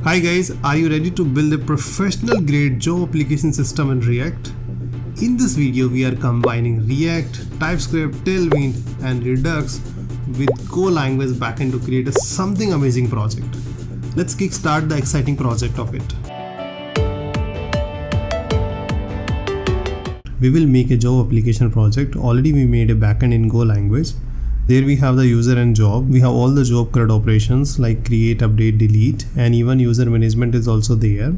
Hi guys, are you ready to build a professional grade job application system in React? In this video we are combining React, TypeScript, Tailwind and Redux with Go language backend to create something amazing project. Let's kickstart the exciting project of it. We will make a job application project. Already we made a backend in Go language. There we have the user and job. We have all the job CRUD operations like create, update, delete, and even user management is also there.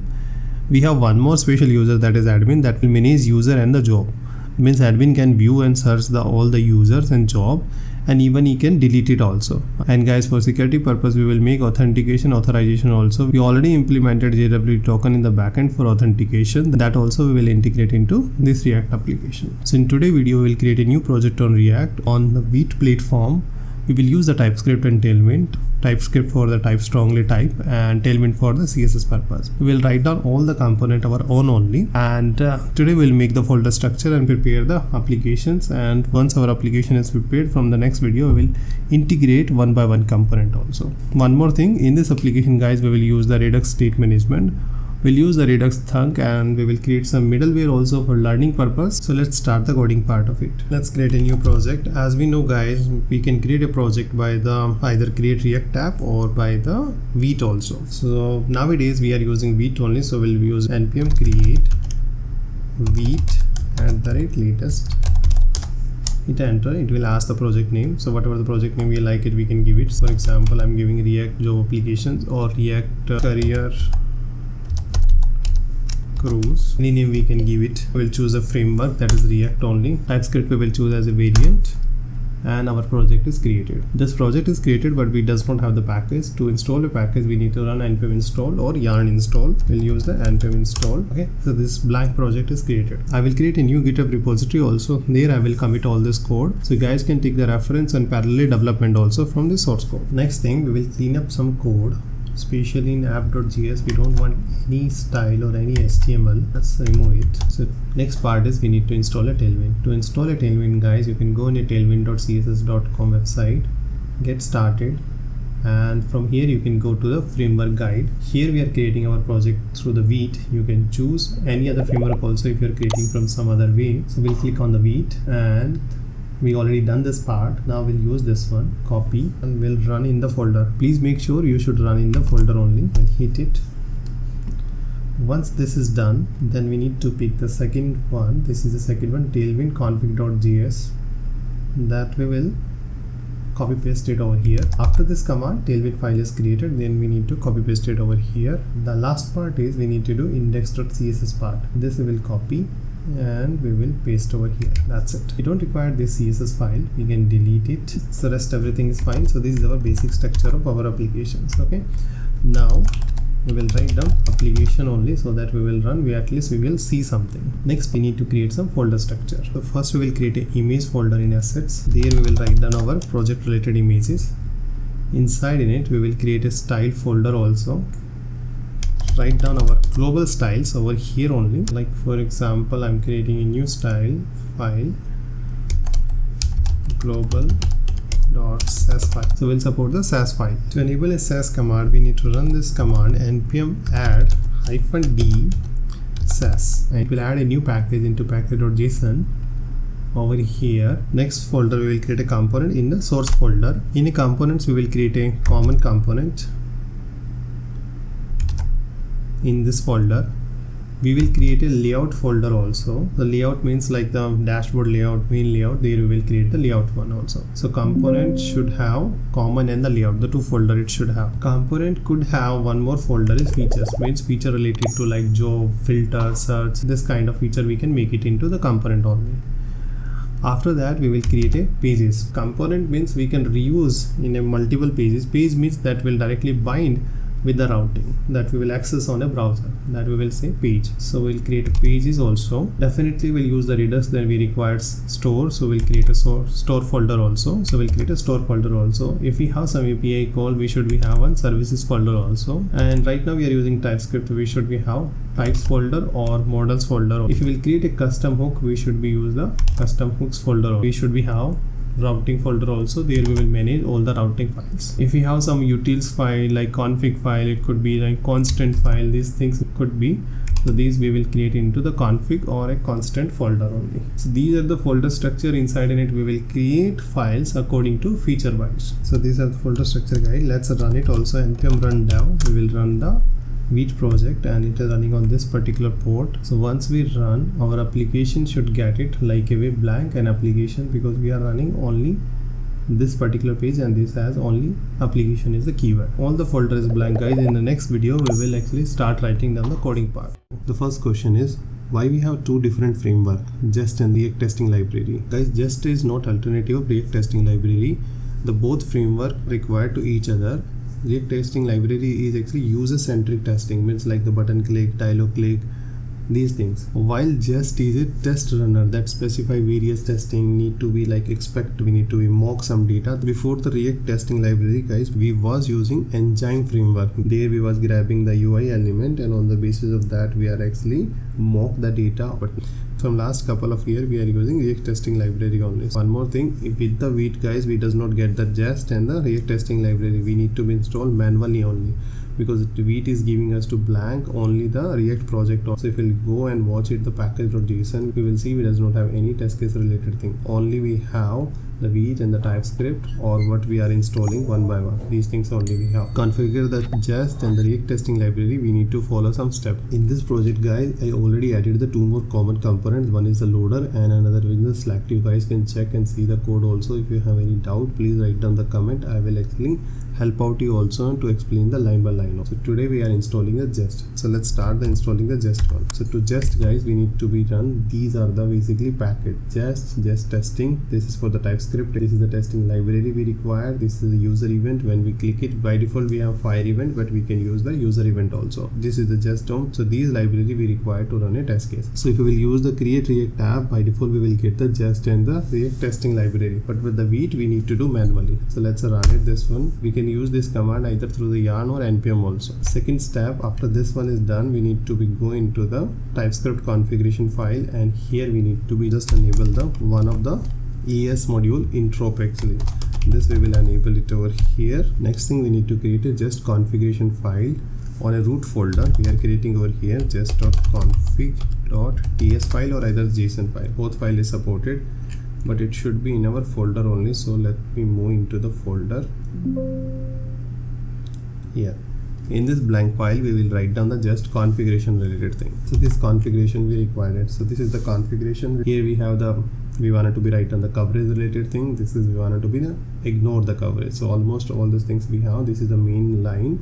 We have one more special user, that is admin, that will manage user and the job. Means admin can view and search all the users and job, and even he can delete it also. And guys, for security purpose we will make authentication authorization also. We already implemented JWT token in the backend for authentication. That also we will integrate into this React application. So in today's video we will create a new project on React on the Vite platform. We will use the TypeScript and Tailwind. TypeScript for the type strongly type and Tailwind for the CSS purpose. We will write down all the component our own only, and today we will make the folder structure and prepare the applications. And once our application is prepared, from the next video we will integrate one by one component also. One more thing, in this application guys, we will use the Redux state management. We'll use the Redux thunk and we will create some middleware also for learning purpose. So let's start the coding part of it. Let's create a new project. As we know guys, we can create a project by the either create React app or by the Vite also. So nowadays we are using Vite only. So we'll use npm create Vite @latest. Hit enter. It will ask the project name. So whatever the project name we like it, we can give it. For example, I'm giving React job applications or React career cruise. Any name we can give it. We'll choose a framework, that is React only. TypeScript we will choose as a variant, and our project is created. This project is created, but we does not have the package. To install a package we need to run npm install or yarn install. We'll use the npm install. Okay, so this blank project is created. I will create a new GitHub repository also. There I will commit all this code, so you guys can take the reference and parallel development also from the source code. Next thing, we will clean up some code. Especially in app.js, we don't want any style or any HTML. Let's remove it. So next part is we need to install a Tailwind. To install a Tailwind guys, you can go on a tailwind.css.com website, get started, and from here you can go to the framework guide. Here we are creating our project through the Vite. You can choose any other framework also if you are creating from some other way. So we'll click on the Vite, and we already done this part. Now we'll use this one, copy, and we'll run in the folder. Please make sure you should run in the folder only. We'll hit it. Once this is done, then we need to pick the second one. This is the second one, tailwind config.js. that we will copy paste it over here. After this command, tailwind file is created, then we need to copy paste it over here. The last part is we need to do index.css part. This we will copy and we will paste over here. That's it. We don't require this CSS file, we can delete it. So rest everything is fine. So this is our basic structure of our applications. Okay, now we will write down application only, so that we will run, at least we will see something. Next we need to create some folder structure. So first we will create an image folder in assets. There we will write down our project related images. Inside in it we will create a style folder also. Write down our global styles over here only. Like for example, I'm creating a new style file, global.sass file. So we'll support the sass file. To enable a sass command, we need to run this command npm add -d sass, and it will add a new package into package.json over here. Next folder we will create a component in the source folder. In the components we will create a common component. In this folder we will create a layout folder also. The layout means like the dashboard layout, main layout. There we will create the layout one also. So component should have common and the layout, the two folder it should have. Component could have one more folder is features, means feature related to like job, filter, search. This kind of feature we can make it into the component only. After that we will create a pages. Component means we can reuse in a multiple pages. Page means that will directly bind with the routing that we will access on a browser, that we will say page. So we'll create a pages also. Definitely we'll use the Redux, then we require store, so we'll create a store folder also. So we'll create a store folder also. If we have some API call, we should have one services folder also. And right now we are using TypeScript, we should have types folder or models folder. If we will create a custom hook, we should use the custom hooks folder. We should have routing folder also. There we will manage all the routing files. If we have some utils file like config file, it could be like constant file, these things could be. So these we will create into the config or a constant folder only. So these are the folder structure. Inside in it we will create files according to feature wise. So these are the folder structure guys. Let's run it also. npm run dev. We will run the Vite project and it is running on this particular port. So once we run, our application should get it like a way blank an application, because we are running only this particular page and this has only application is the keyword. All the folder is blank guys. In the next video we will actually start writing down the coding part. The first question is why we have two different framework, Jest and React testing library. Guys, Jest is not alternative of React testing library. The both framework required to each other. React testing library is actually user-centric testing, means like the button click, dialog click, these things. While Jest is a test runner that specify various testing need to be like expect, we need to mock some data. Before the React testing library guys, we was using engine framework. There we was grabbing the UI element and on the basis of that we are actually mock the data. But from last couple of years we are using React testing library only. One more thing, with the Vite guys, we does not get the Jest and the React testing library. We need to be installed manually only, because Vite is giving us to blank only the React project. So if we'll go and watch it, the package.json, we will see we does not have any test case related thing. Only we have the Vite and the TypeScript or what we are installing one by one. These things only we have. Configure the Jest and the React testing library. We need to follow some steps. In this project guys, I already added the two more common components. One is the loader and another is the select. You guys can check and see the code also. If you have any doubt, please write down the comment. I will actually help out you also to explain the line by line. So today we are installing a Jest. So let's start the installing the Jest one. So to Jest guys, we need to be run. These are the basically package. Jest testing. This is for the TypeScript. This is the testing library we require. This is the user event. When we click it, by default we have fire event, but we can use the user event also. This is the Jest DOM. So these library we require to run a test case. So if we will use the create React tab, by default we will get the Jest and the React testing library. But with the Vite we need to do manually. So let's run it. This one we can use this command either through the yarn or npm also. Second step, after this one is done, we need to be go into the TypeScript configuration file, and here we need to be just enable the one of the ES module interop actually. This we will enable it over here. Next thing we need to create a Jest configuration file on a root folder. We are creating over here jest.config.ts file or either JSON file. Both file is supported, but it should be in our folder only. So let me move into the folder here. In this blank file we will write down the Jest configuration related thing. So this configuration we required. So this is the configuration. Here we have the we wanted to be write on the coverage related thing. This is we wanted to be the ignore the coverage. So almost all these things we have. This is the main line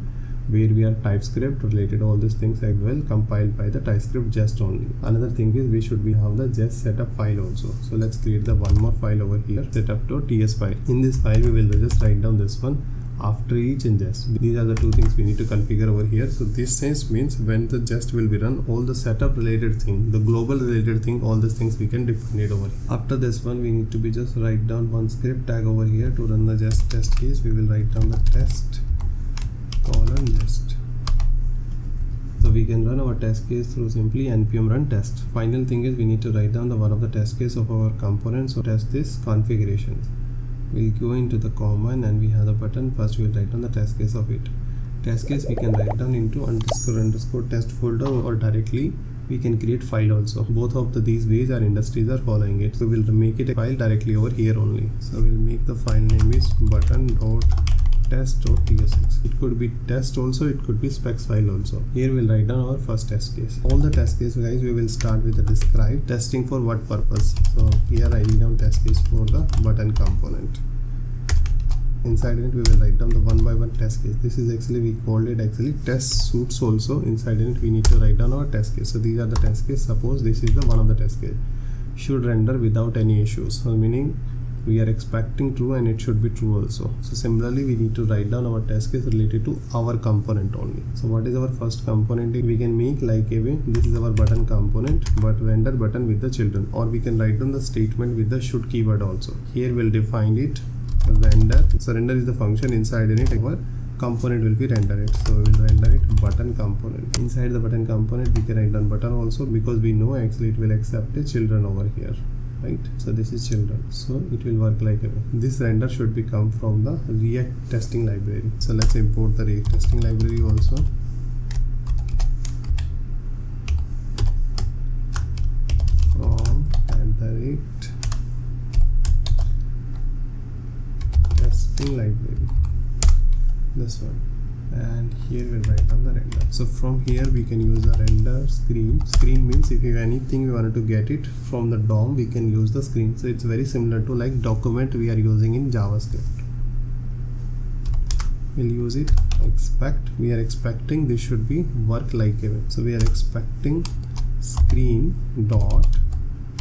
where we are TypeScript related all these things as well, compiled by the TypeScript Jest only. Another thing is we should be have the Jest setup file also. So let's create the one more file over here, setup.ts file. In this file we will just write down this one after each ingest. These are the two things we need to configure over here. So this sense means when the Jest will be run, all the setup related thing, the global related thing, all these things we can define it over here. After this one we need to be just write down one script tag over here to run the Jest test case. We will write down the test : Jest. So we can run our test case through simply npm run test. Final thing is we need to write down the one of the test case of our components. So test this configuration. We'll go into the common and we have the button. First we'll write down the test case of it. Test case we can write down into __ test folder, or directly we can create file also. Both of these ways our industries are following it. So we'll make it a file directly over here only. So we'll make the file name is button.test.tsx. It could be test also, it could be specs file also. Here we'll write down our first test case. All the test case guys, we will start with the describe testing for what purpose. So here I write down test case for the button component. Inside it we will write down the one by one test case. This is actually we called it actually test suites also. Inside it we need to write down our test case. So these are the test case. Suppose this is the one of the test case. Should render without any issues. So meaning we are expecting true and it should be true also. So similarly we need to write down our test case related to our component only. So what is our first component? We can make like a way, this is our button component, but render button with the children, or we can write down the statement with the should keyword also. Here we'll define it render. So render is the function, inside in it our component will be render it. So we will render it button component. Inside the button component we can write down button also, because we know actually it will accept the children over here. right? So this is children, so it will work like a way. This render should be come from the React testing library. So let's import the React testing library also. From React testing library, this one, and here we'll write down the render. So from here we can use the render screen. Screen means if you have anything we wanted to get it from the DOM, we can use the screen. So it's very similar to like document we are using in JavaScript. We'll use it expect. We are expecting this should be work like a way. So we are expecting screen dot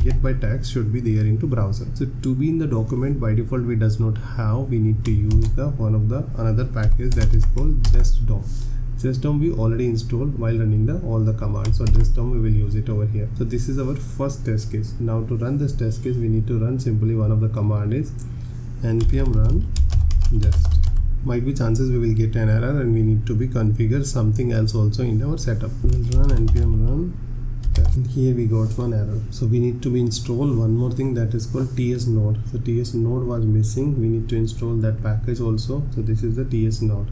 get by text should be there into browser. So to be in the document, by default we does not have, we need to use the another package that is called just.dom. Just.dom we already installed while running all the commands, so just.dom we will use it over here. So this is our first test case. Now to run this test case, we need to run simply one of the command is npm run just. Might be chances we will get an error and we need to be configure something else also in our setup. We will run npm run. And here we got one error, so we need to install one more thing that is called ts node. So ts node was missing, we need to install that package also. So this is the ts node.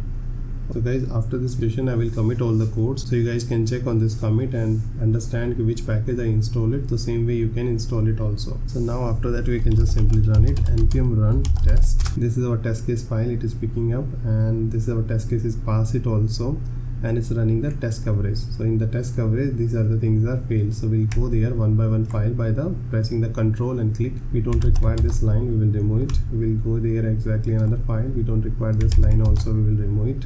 So guys, after this session I will commit all the codes, so you guys can check on this commit and understand which package I install it. The same way you can install it also. So now after that we can just simply run it, npm run test. This is our test case file, it is picking up, and this is our test case is pass it also, and it's running the test coverage. So in the test coverage, these are the things that failed. So we'll go there one by one file by the pressing the control and click. We don't require this line, we will remove it. We will go there exactly another file. We don't require this line also, we will remove it.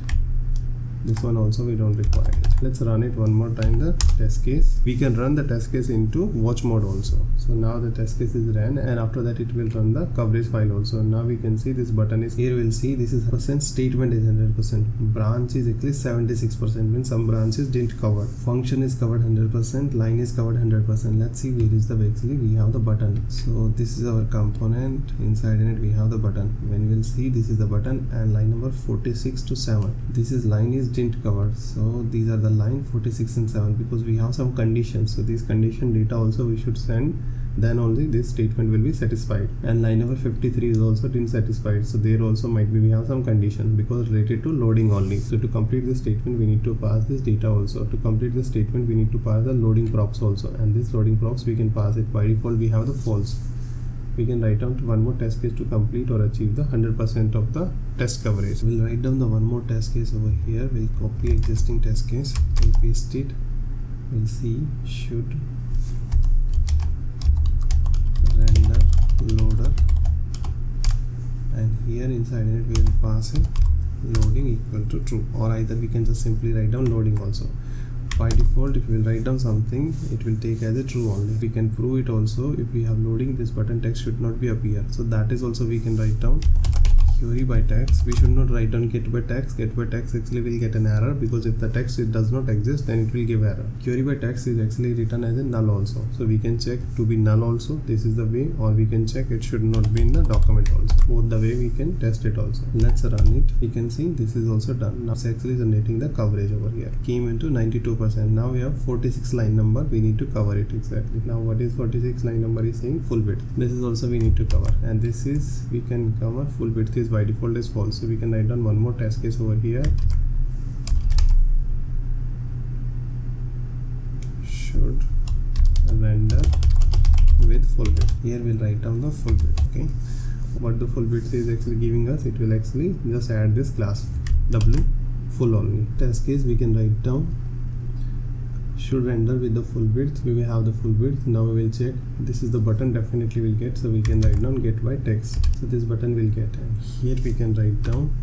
This one also we don't require it. Let's run it one more time, the test case. We can run the test case into watch mode also. So now the test case is ran, and after that it will run the coverage file also. Now we can see this button is here. We'll see this is percent, statement is 100%, branch is actually 76%, means some branches didn't cover. Function is covered 100%, line is covered 100%. Let's see where is the actually we have the button. So this is our component, inside in it we have the button. When we'll see this is the button, and line number 46 to 7. This is line is didn't cover, so these are the line 46 and 7 because we have some conditions. So this condition data also we should send, then only this statement will be satisfied. And line number 53 is also didn't satisfied, so there also might be we have some condition because related to loading only. So to complete this statement we need to pass this data also. To complete this statement we need to pass the loading props also, and this loading props we can pass it by default we have the false. We can write down to one more test case to complete or achieve the 100% of the test coverage. We'll write down the one more test case over here. We'll copy existing test case, we'll paste it. We'll see should render loader, and here inside it we will pass it loading equal to true, or either we can just simply write down loading also. By default if we will write down something, it will take as a true only. We can prove it also. If we have loading, this button text should not be appear, so that is also we can write down query by text. We should not write down get by text. Get by text actually will get an error, because if the text it does not exist, then it will give error. Query by text is actually written as a null also, so we can check to be null also. This is the way, or we can check it should not be in the document also. Both the way we can test it also. Let's run it. You can see this is also done. Now it's actually generating the coverage over here. Came into 92%. Now we have 46 line number. We need to cover it exactly. Now what is 46 line number is saying full width. This is also we need to cover, and this is we can cover full width is by default is false. So we can write down one more test case over here. Should render with full width. Here we'll write down the full width. Okay, what the full width is actually giving us, it will actually just add this class w full only. Test case we can write down should render with the full width. We will have the full width. Now we will check. This is the button definitely will get, so we can write down get by text. So this button will get, and here we can write down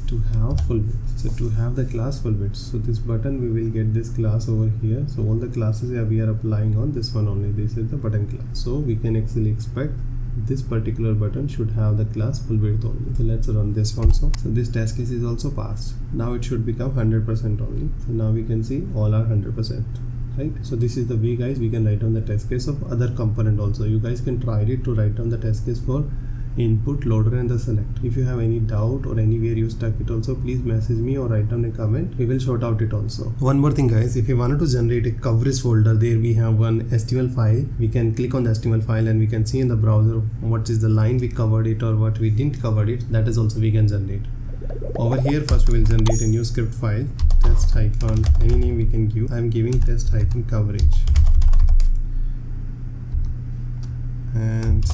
to have full width. So to have the class full width, so this button we will get this class over here. So all the classes we are applying on this one only. This is the button class, so we can actually expect this particular button should have the class full width only. So let's run this also. So this test case is also passed. Now it should become 100% only. So now we can see all are 100%, right? So this is the way guys we can write down the test case of other component also. You guys can try it to write down the test case for input, loader and the select. If you have any doubt or anywhere you stuck it also, please message me or write down a comment. We will sort out it also. One more thing guys, if you wanted to generate a coverage folder, there we have one HTML file. We can click on the HTML file and we can see in the browser what is the line we covered it or what we didn't cover it. That is also we can generate. Over here first we will generate a new script file, test hyphen, any name we can give. I am giving test hyphen coverage, and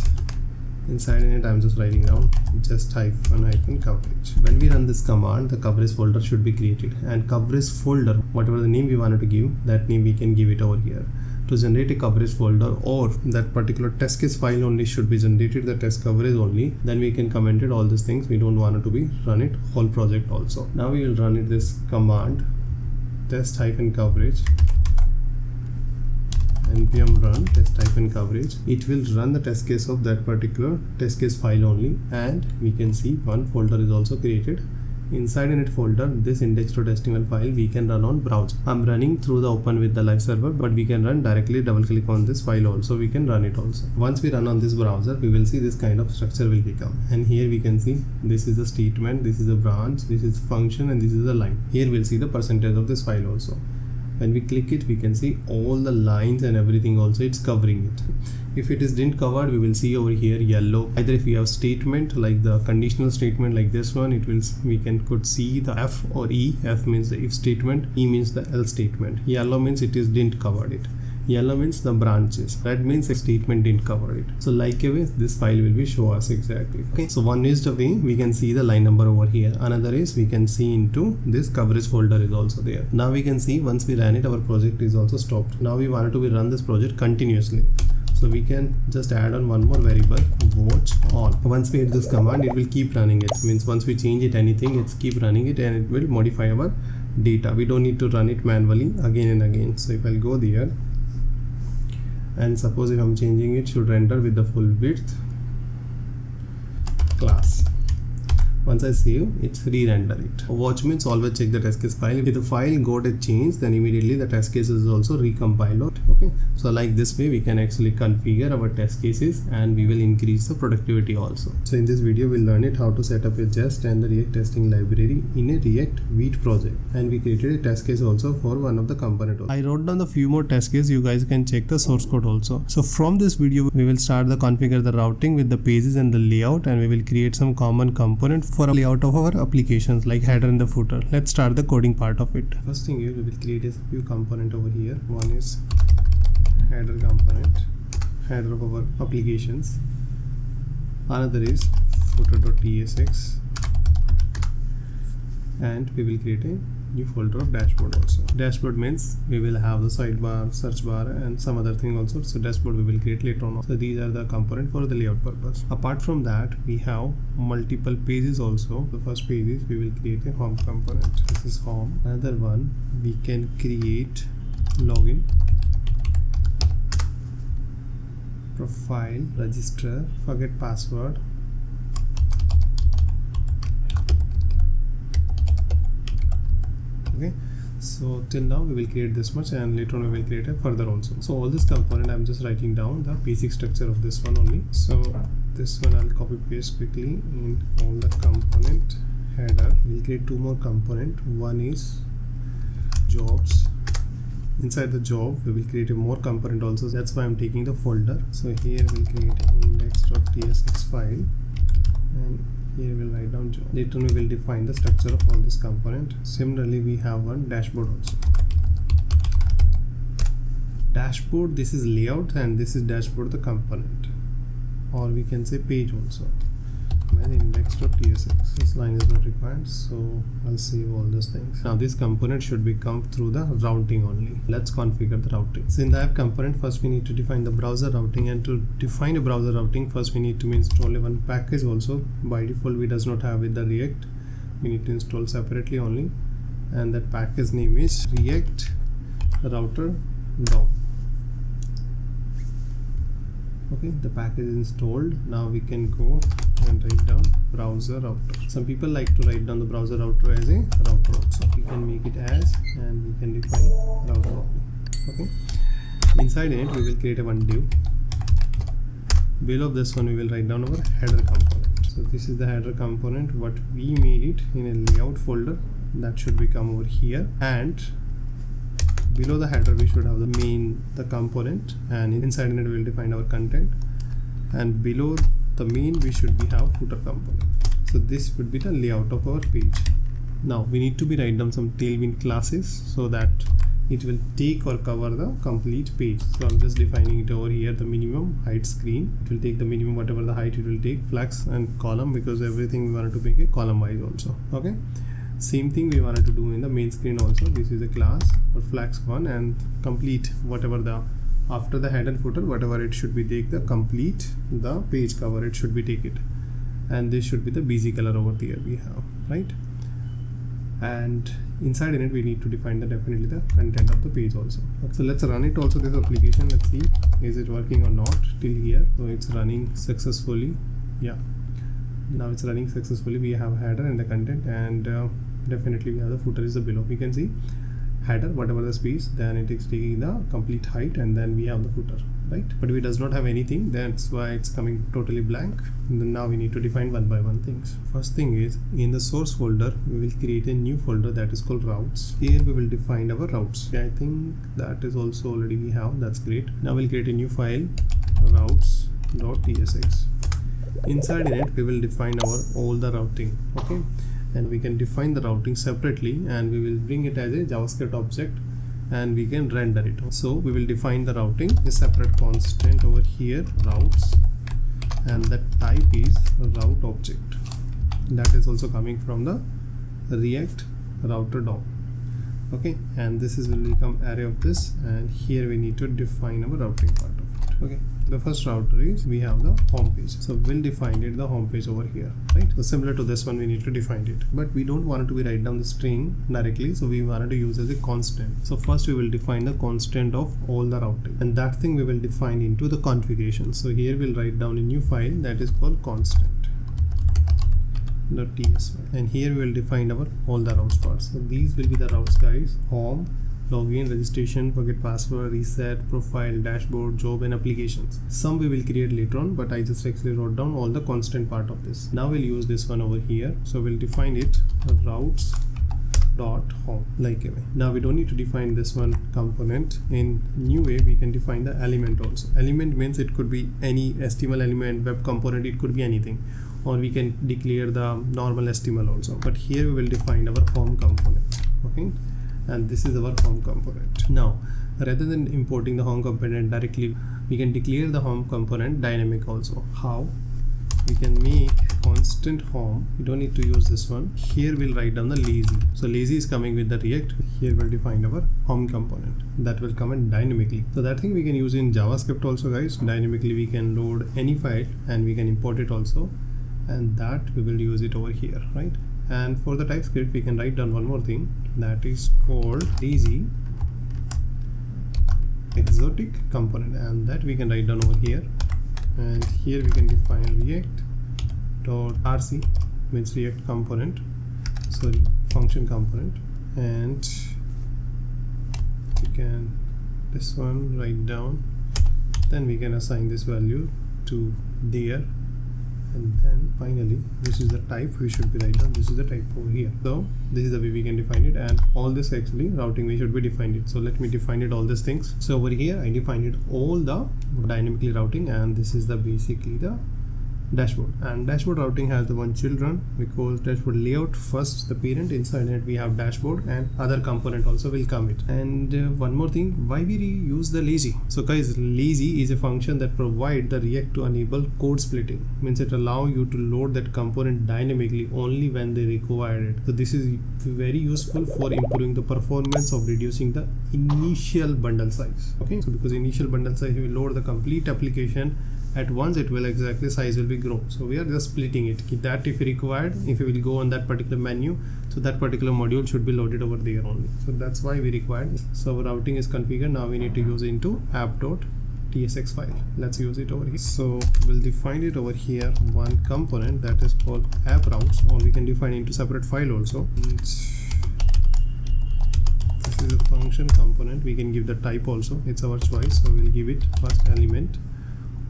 inside in it I'm just writing down just hyphen coverage. When we run this command, the coverage folder should be created, and coverage folder, whatever the name we wanted to give, that name we can give it over here. To generate a coverage folder, or that particular test case file only should be generated, the test coverage only, then we can comment it all these things. We don't want it to be run it whole project also. Now we will run it this command test hyphen coverage, npm run test hyphen coverage. It will run the test case of that particular test case file only, and we can see one folder is also created. Inside in it folder, this index.html file we can run on browser. I'm running through the open with the live server, but we can run directly, double click on this file also, we can run it also. Once we run on this browser, we will see this kind of structure will become, and here we can see this is the statement, this is a branch, this is function, and this is a line. Here we'll see the percentage of this file also. When we click it, we can see all the lines and everything also, it's covering it. If it is didn't covered, we will see over here yellow. Either if we have statement like the conditional statement like this one, it will, we could see the F or E. F means the if statement, E means the else statement. Yellow means it is didn't covered it. Yellow means the branches. Red means a statement didn't cover it. So like a way, this file will be show us exactly. Okay, so one is the way we can see the line number over here. Another is we can see into this coverage folder is also there. Now we can see once we ran it, our project is also stopped. Now we wanted to run this project continuously. So we can just add on one more variable, watch on. Once we hit this command, it will keep running it. Means once we change it anything, it's keep running it and it will modify our data. We don't need to run it manually again and again. So if I'll go there, and suppose if I'm changing it, should render with the full width class. Once I save, it's re-render it. Watch means always check the test case file. If the file got a change, then immediately the test case is also recompiled. Okay, so like this way we can actually configure our test cases and we will increase the productivity also. So in this video we'll learn it how to set up a Jest and the React testing library in a React Vite project, and we created a test case also for one of the component. I wrote down the few more test cases. You guys can check the source code also. So from this video we will start the configure the routing with the pages and the layout, and we will create some common component for a layout of our applications like header and the footer. Let's start the coding part of it. First thing is we will create a few component over here. One is header component, header of our applications. Another is footer.tsx, and we will create a new folder of dashboard also. Dashboard means we will have the sidebar, search bar and some other thing also. So dashboard we will create later on. So these are the component for the layout purpose. Apart from that, we have multiple pages also. The first page is we will create a home component. This is home. Another one, we can create login, profile, register, forget password, okay. So till now we will create this much, and later on we will create a further also. So all this component I'm just writing down the basic structure of this one only. So this one I'll copy paste quickly in all the component header. We'll create two more component. One is jobs. Inside the job we will create a more component also. That's why I'm taking the folder. So here we'll create index.tsx file, and here we'll write down job. Later we will define the structure of all this component. Similarly, we have one dashboard also. Dashboard, this is layout, and this is dashboard the component, or we can say page also. Index.tsx. This line is not required, so I'll save all those things. Now this component should be come through the routing only. Let's configure the routing. So in the app component, first we need to define the browser routing, and to define a browser routing, first we need to install one package also. By default we does not have with the React. We need to install separately only, and that package name is React Router DOM. Okay, the package is installed. Now we can go and write down browser router. Some people like to write down the browser router as a router also. You can make it as, and we can define router only. Okay, inside it we will create a one div. below this one we will write down our header component. So this is the header component, what we made it in a layout folder, that should become over here, and below the header we should have the main, the component, and inside it we will define our content, and below the main we should have footer component. So this would be the layout of our page. Now we need to write down some tailwind classes so that it will take or cover the complete page. So I'm just defining it over here, the minimum height screen. It will take the minimum, whatever the height it will take, flex and column, because everything we wanted to make it column wise also. Okay. Same thing we wanted to do in the main screen also. This is a class for flex one, and complete whatever the after the head and footer, whatever it should be, take the complete the page cover, it should be take it, and this should be the busy color over there we have, right? And inside in it we need to define the definitely the content of the page also. So let's run it also, this application. Let's see is it working or not till here. So it's running successfully. Yeah, now it's running successfully. We have header and the content, and definitely we have the footer is the below. We can see header whatever the space, then it is taking the complete height, and then we have the footer, right? But we does not have anything, that's why it's coming totally blank. And then now we need to define one by one things. First thing is, in the source folder we will create a new folder that is called routes. Here we will define our routes. I think that is also already we have, that's great. Now we'll create a new file, routes.tsx. inside in it we will define our all the routing. Okay, and we can define the routing separately, and we will bring it as a JavaScript object, and we can render it. So we will define the routing, a separate constant over here, routes, and the type is route object. That is also coming from the React router DOM. Okay, and this is will become array of this, and here we need to define our routing part of it. Okay, the first router is we have the home page, so we'll define it the home page over here, right? So similar to this one we need to define it, but we don't want it to be write down the string directly, so we wanted to use as a constant. So first we will define the constant of all the routing, and that thing we will define into the configuration. So here we'll write down a new file that is called constant.ts, and here we will define our all the routes parts. So these will be the routes, guys: home, login, registration, forget password, reset, profile, dashboard, job, and applications. Some we will create later on, but I just actually wrote down all the constant part of this. Now we'll use this one over here. So we'll define it routes.home like a way. Now we don't need to define this one component. In new way we can define the element also. Element means it could be any HTML element, web component, it could be anything, or we can declare the normal HTML also. But here we will define our home component. Okay, and this is our home component. Now rather than importing the home component directly, we can declare the home component dynamic also. How? We can make constant home. We don't need to use this one. Here we'll write down the lazy. So lazy is coming with the React. Here we'll define our home component that will come in dynamically. So that thing we can use in JavaScript also, guys. Dynamically we can load any file and we can import it also, and that we will use it over here, right? And for the TypeScript we can write down one more thing that is called lazy exotic component, and that we can write down over here. And here we can define react.rc, means React component, sorry, function component, and we can this one write down, then we can assign this value to there, and then finally this is the type we should be write down. This is the type over here. So this is the way we can define it, and all this actually routing we should be defined it. So let me define it all these things. So over here I defined it all the dynamically routing, and this is the basically the dashboard. And dashboard routing has the one children, because dashboard layout first the parent, inside it we have dashboard, and other component also will come it. And one more thing, why we use the lazy? So guys, lazy is a function that provide the React to enable code splitting, means it allow you to load that component dynamically only when they require it. So this is very useful for improving the performance of reducing the initial bundle size. Okay, so because initial bundle size will load the complete application at once, it will exactly size will be grow. So we are just splitting it, that if required, if you will go on that particular menu, so that particular module should be loaded over there only. So that's why we required. So our routing is configured. Now we need to use into app.tsx file. Let's use it over here. So we'll define it over here, one component that is called app routes, or we can define into separate file also. And this is a function component. We can give the type also, it's our choice. So we'll give it first element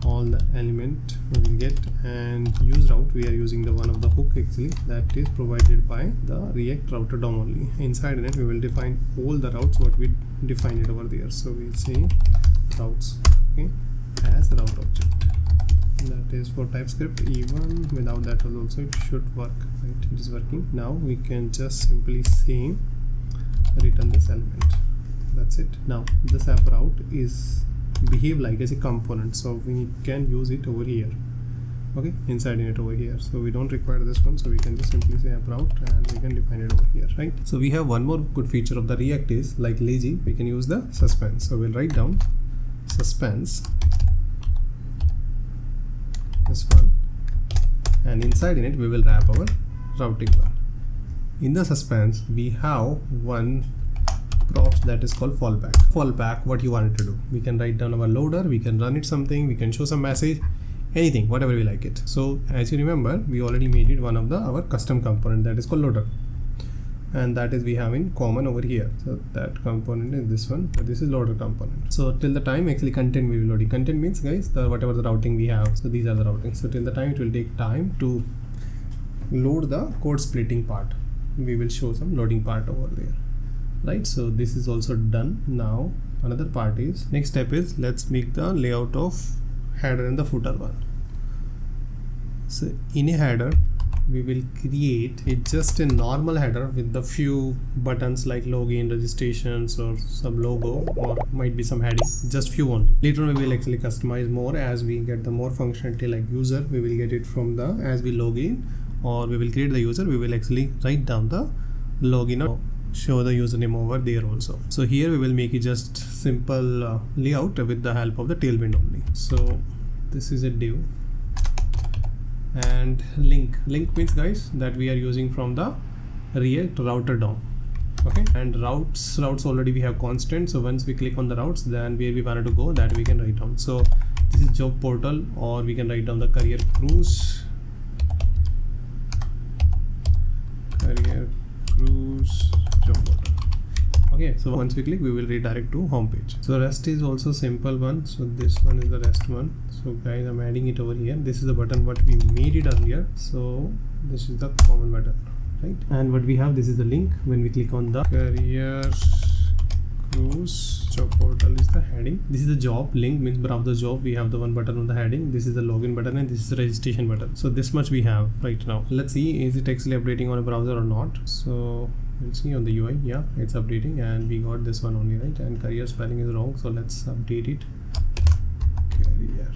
all the element we will get, and use route we are using the one of the hook actually that is provided by the React router DOM only. Inside in it we will define all the routes what we define it over there. So we'll say routes, okay, as route object. That is for TypeScript. Even without that also it should work, right? It is working. Now we can just simply say return this element. That's it. Now this app route is behave like as a component, so we can use it over here, okay, inside in it over here. So we don't require this one, so we can just simply say app route and we can define it over here, right? So we have one more good feature of the React is like lazy, we can use the suspense. So we'll write down suspense, this one, and inside in it we will wrap our routing one. In the suspense we have one props that is called fallback. What you want it to do, we can write down our loader, we can run it something, we can show some message, anything, whatever we like it. So as you remember, we already made it one of our custom component that is called loader, and that is we have in common over here. So that component is this one, but this is loader component. So till the time actually content will be loading. Content means guys the whatever the routing we have, so these are the routings. So till the time it will take time to load the code splitting part, we will show some loading part over there, right? So this is also done. Now another part is, next step is let's make the layout of header and the footer one. So in a header we will create just a normal header with the few buttons like login, registrations, or some logo, or might be some heading, just few only. Later on we will actually customize more as we get the more functionality like user. We will get it from the as we log in, or we will create the user, we will actually write down the login or show the username over there also. So here we will make it just simple layout with the help of the tailwind only. So this is a div, and link means guys that we are using from the React router DOM, okay. And routes already we have constant, so once we click on the routes, then where we wanted to go that we can write down. So this is job portal, or we can write down the career cruise job portal, okay. So once we click we will redirect to home page. So rest is also simple one, so this one is the rest one. So guys, I'm adding it over here. This is the button what we made it earlier, so this is the common button, right? And what we have, this is the link. When we click on the career cruise job portal is the heading. This is the job, link means browse the job. We have the one button on the heading. This is the login button, and this is the registration button. So this much we have right now. Let's see, is it actually updating on a browser or not? So we'll see on the UI. Yeah, it's updating, and we got this one only, right? And career spelling is wrong, so let's update it. Career.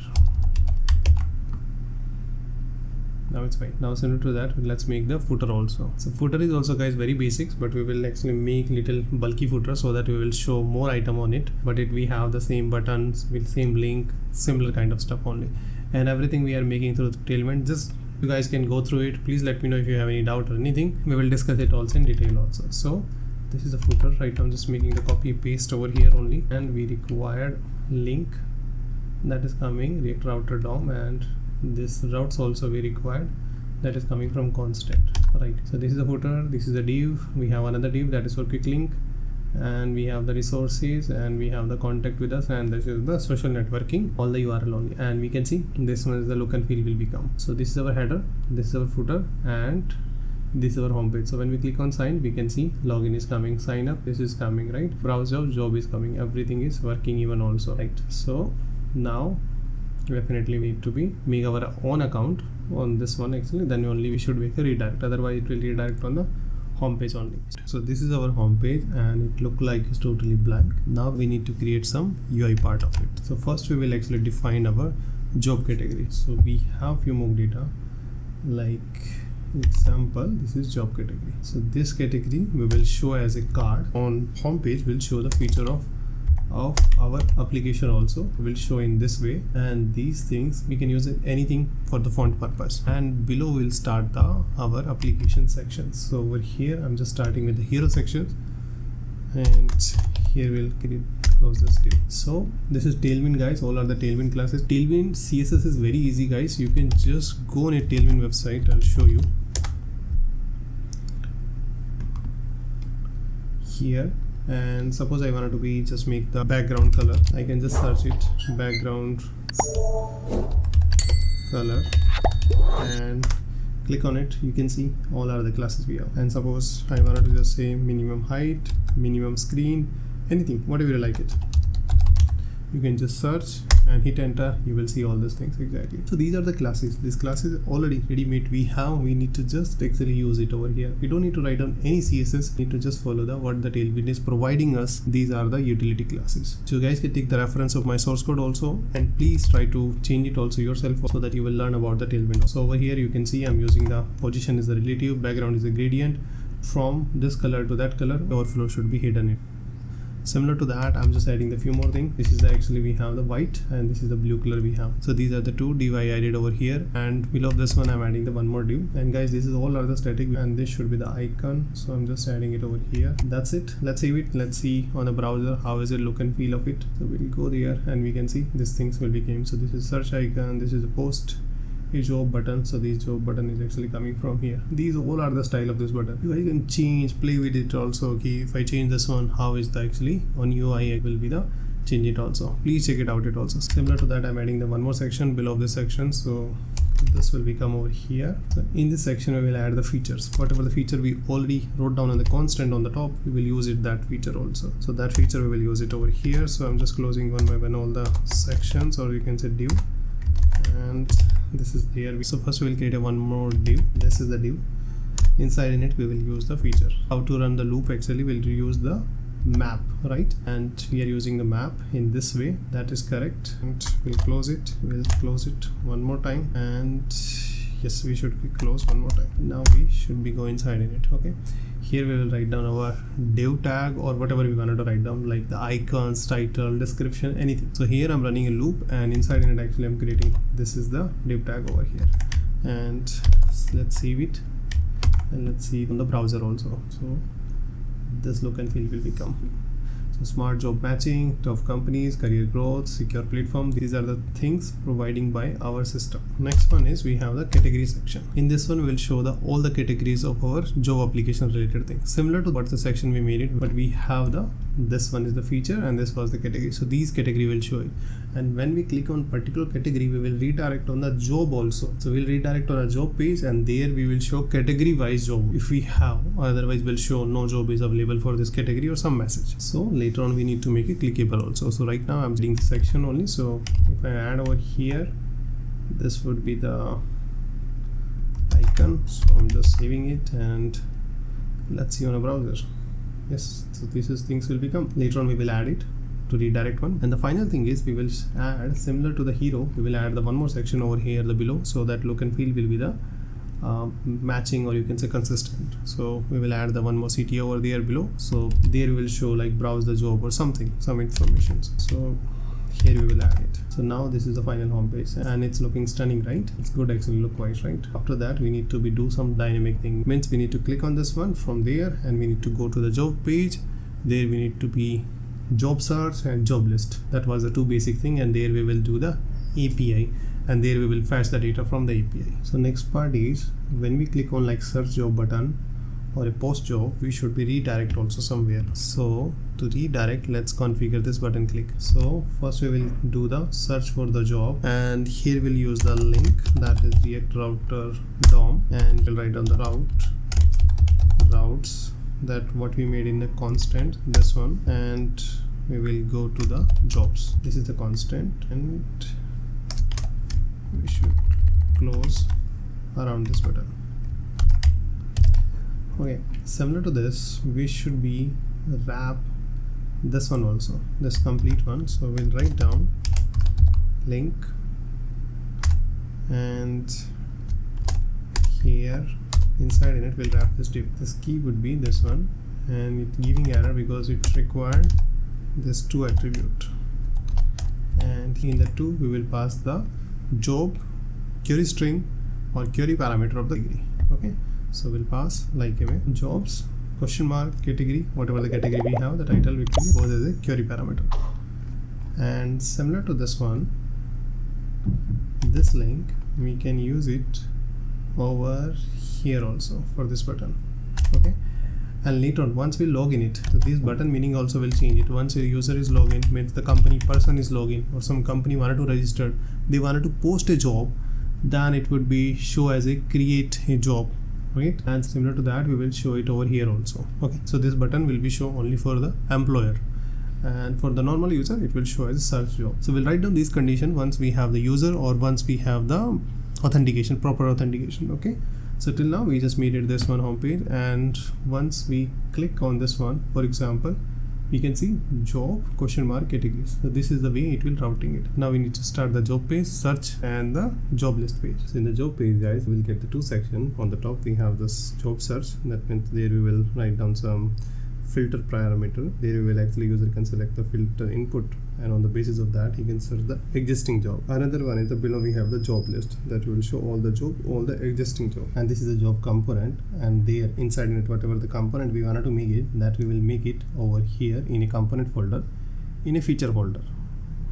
Now it's fine. Now similar to that, let's make the footer also. So footer is also guys very basics, but we will actually make little bulky footer so that we will show more item on it, but we have the same buttons with same link, similar kind of stuff only, and everything we are making through the tailwind. Just you guys can go through it. Please let me know if you have any doubt or anything. We will discuss it also in detail also. So this is the footer, right? I'm just making the copy paste over here only, and we required link that is coming React router DOM, and this routes also we required that is coming from constant, right? So this is the footer, this is the div. We have another div that is for quick link, and we have the resources, and we have the contact with us, and this is the social networking, all the URL only. And we can see this one is the look and feel will become. So this is our header, this is our footer, and this is our home page. So when we click on sign, we can see login is coming, sign up, this is coming, right? Browse job is coming, everything is working even also, right? So now definitely we need to make our own account on this one actually, then only we should make a redirect, otherwise it will redirect on the home page only. So this is our home page, and it look like it's totally blank. Now we need to create some UI part of it. So first we will actually define our job category. So we have few more data, like example, this is job category. So this category we will show as a card on home page, will show the feature of our application also will show in this way, and these things we can use anything for the font purpose. And below we'll start our application sections. So over here I'm just starting with the hero section, and here we'll close this div. So this is Tailwind guys, all are the Tailwind classes. Tailwind CSS is very easy guys, you can just go on a Tailwind website. I'll show you here. And suppose I wanted to be just make the background color, I can just search it background color and click on it. You can see all are the classes we have. And suppose I wanted to just say minimum height, minimum screen, anything, whatever you like it, you can just search and hit enter. You will see all these things exactly. So these are the classes. This class is already ready made. We need to just actually use it over here. We don't need to write down any CSS. We need to just follow the what the Tailwind is providing us. These are the utility classes. So you guys can take the reference of my source code also, and please try to change it also yourself so that you will learn about the Tailwind. So over here you can see I'm using the position is the relative, background is the gradient. From this color to that color, overflow should be hidden. Similar to that, I'm just adding the few more things. This is actually we have the white and this is the blue color we have. So these are the two div I added over here, and below this one I'm adding the one more div. And guys, this is all are the static, and this should be the icon. So I'm just adding it over here. That's it. Let's save it. Let's see on the browser how is it look and feel of it. So we'll go there and we can see these things will become. So this is search icon. This is a post. A job button. So this job button is actually coming from here. These all are the style of this button. You guys can change, play with it also. Okay, if I change this one, how is the actually on UI will be the change it also. Please check it out. It also similar to that, I'm adding the one more section below this section. So this will become over here. So in this section we will add the features. Whatever the feature we already wrote down on the constant on the top, we will use it that feature also. So that feature we will use it over here. So I'm just closing one by one all the sections, or you can say div, and this is there. So first we will create a one more div. This is the div. Inside in it we will use the feature. How to run the loop, actually we'll use the map, right? And we are using the map in this way. That is correct. And we'll close it. We'll close it one more time, and yes, we should be closed one more time. Now we should be go inside in it. Okay, here we will write down our div tag or whatever we wanted to write down, like the icons, title, description, anything. So here I'm running a loop, and inside in it actually I'm creating, this is the div tag over here. And let's save it, and let's see on the browser also. So this look and feel will become. So smart job matching, top companies, career growth, secure platform. These are the things providing by our system. Next one is we have the category section. In this one we'll show the all the categories of our job application related things. Similar to what the section we made it, but we have the this one is the feature and this was the category. So these category will show it. And when we click on particular category, we will redirect on the job also. So we'll redirect on a job page, and there we will show category wise job if we have, otherwise we'll show no job is available for this category or some message. So later on we need to make it clickable also. So right now I'm doing the section only. So if I add over here, this would be the icon. So I'm just saving it, and let's see on a browser. Yes, so this is things will become. Later on we will add it to redirect one. And the final thing is we will add, similar to the hero, we will add the one more section over here the below, so that look and feel will be the matching, or you can say consistent. So we will add the one more CTA over there below. So there we will show like browse the job or something, some information. So here we will add it. So now this is the final home page, and it's looking stunning, right? It's good actually look wise, right? After that we need to do some dynamic thing. Means we need to click on this one from there, and we need to go to the job page. There we need to be job search and job list. That was the two basic thing, and there we will do the API, and there we will fetch the data from the API. So next part is when we click on like search job button or a post job, we should be redirect also somewhere. So to redirect, let's configure this button click. So first we will do the search for the job, and here we'll use the link that is React router DOM, and we'll write down the routes that what we made in the constant, this one, and we will go to the jobs. This is the constant, and we should close around this button. Okay, similar to this, we should be wrap this one also, this complete one. So we'll write down link, and here inside in it we'll wrap this div. This key would be this one, and it's giving error because it required this two attribute, and in the two we will pass the job query string or query parameter of the degree. Okay, so we'll pass like a way jobs question mark category, whatever the category we have, the title we can pose as a query parameter. And similar to this one, this link we can use it over here also for this button. Okay, And later on, once we log in it, so this button meaning also will change it. Once a user is login, means the company person is login, or some company wanted to register, they wanted to post a job, then it would be show as a create a job, right? And similar to that, we will show it over here also. Okay, so this button will be show only for the employer, and for the normal user it will show as a search job. So we'll write down these conditions once we have the user or once we have the authentication, proper authentication. Okay, so till now we just made it this one homepage, and once we click on this one, for example, we can see job question mark categories. So this is the way it will routing it. Now we need to start the job page, search, and the job list page. So in the job page, guys, we'll get the two sections. On the top we have this job search. That means there we will write down some filter parameter. There we will actually user can select the filter input, and on the basis of that he can search the existing job. Another one is the below we have the job list that will show all the job, all the existing job, and this is a job component, and there inside it whatever the component we wanted to make it, that we will make it over here in a component folder, in a feature folder.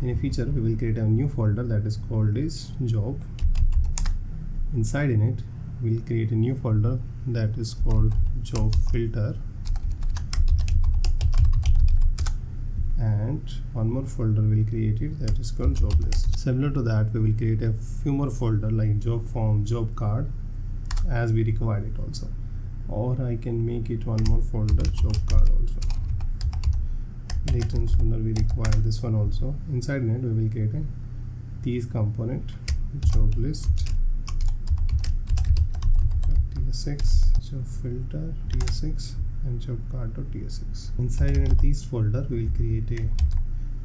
In a feature we will create a new folder that is called is job. Inside in it we'll create a new folder that is called job filter, and one more folder we'll create it that is called job list. Similar to that, we will create a few more folder like job form, job card, as we required it also, or I can make it one more folder job card also. Later sooner we require this one also. Inside it we will create a these component job list, TS6, job filter, TS6, and job card.tsx. Inside these folder we will create a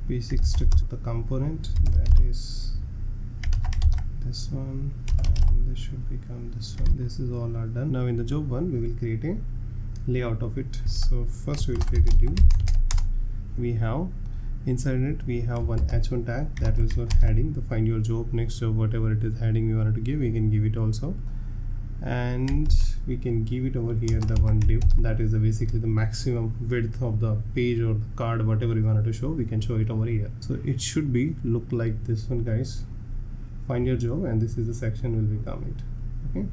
basic structure of the component, that is this one, and this should become this one. This is all are done. Now in the job one we will create a layout of it. So first we will create a div. We have inside it we have one h1 tag that is for heading, the find your job, next job, whatever it is heading we wanted to give, we can give it also. And we can give it over here the one div that is basically the maximum width of the page or the card, whatever we wanted to show, we can show it over here. So it should be look like this one, guys. Find your job, and this is the section will become it. Okay,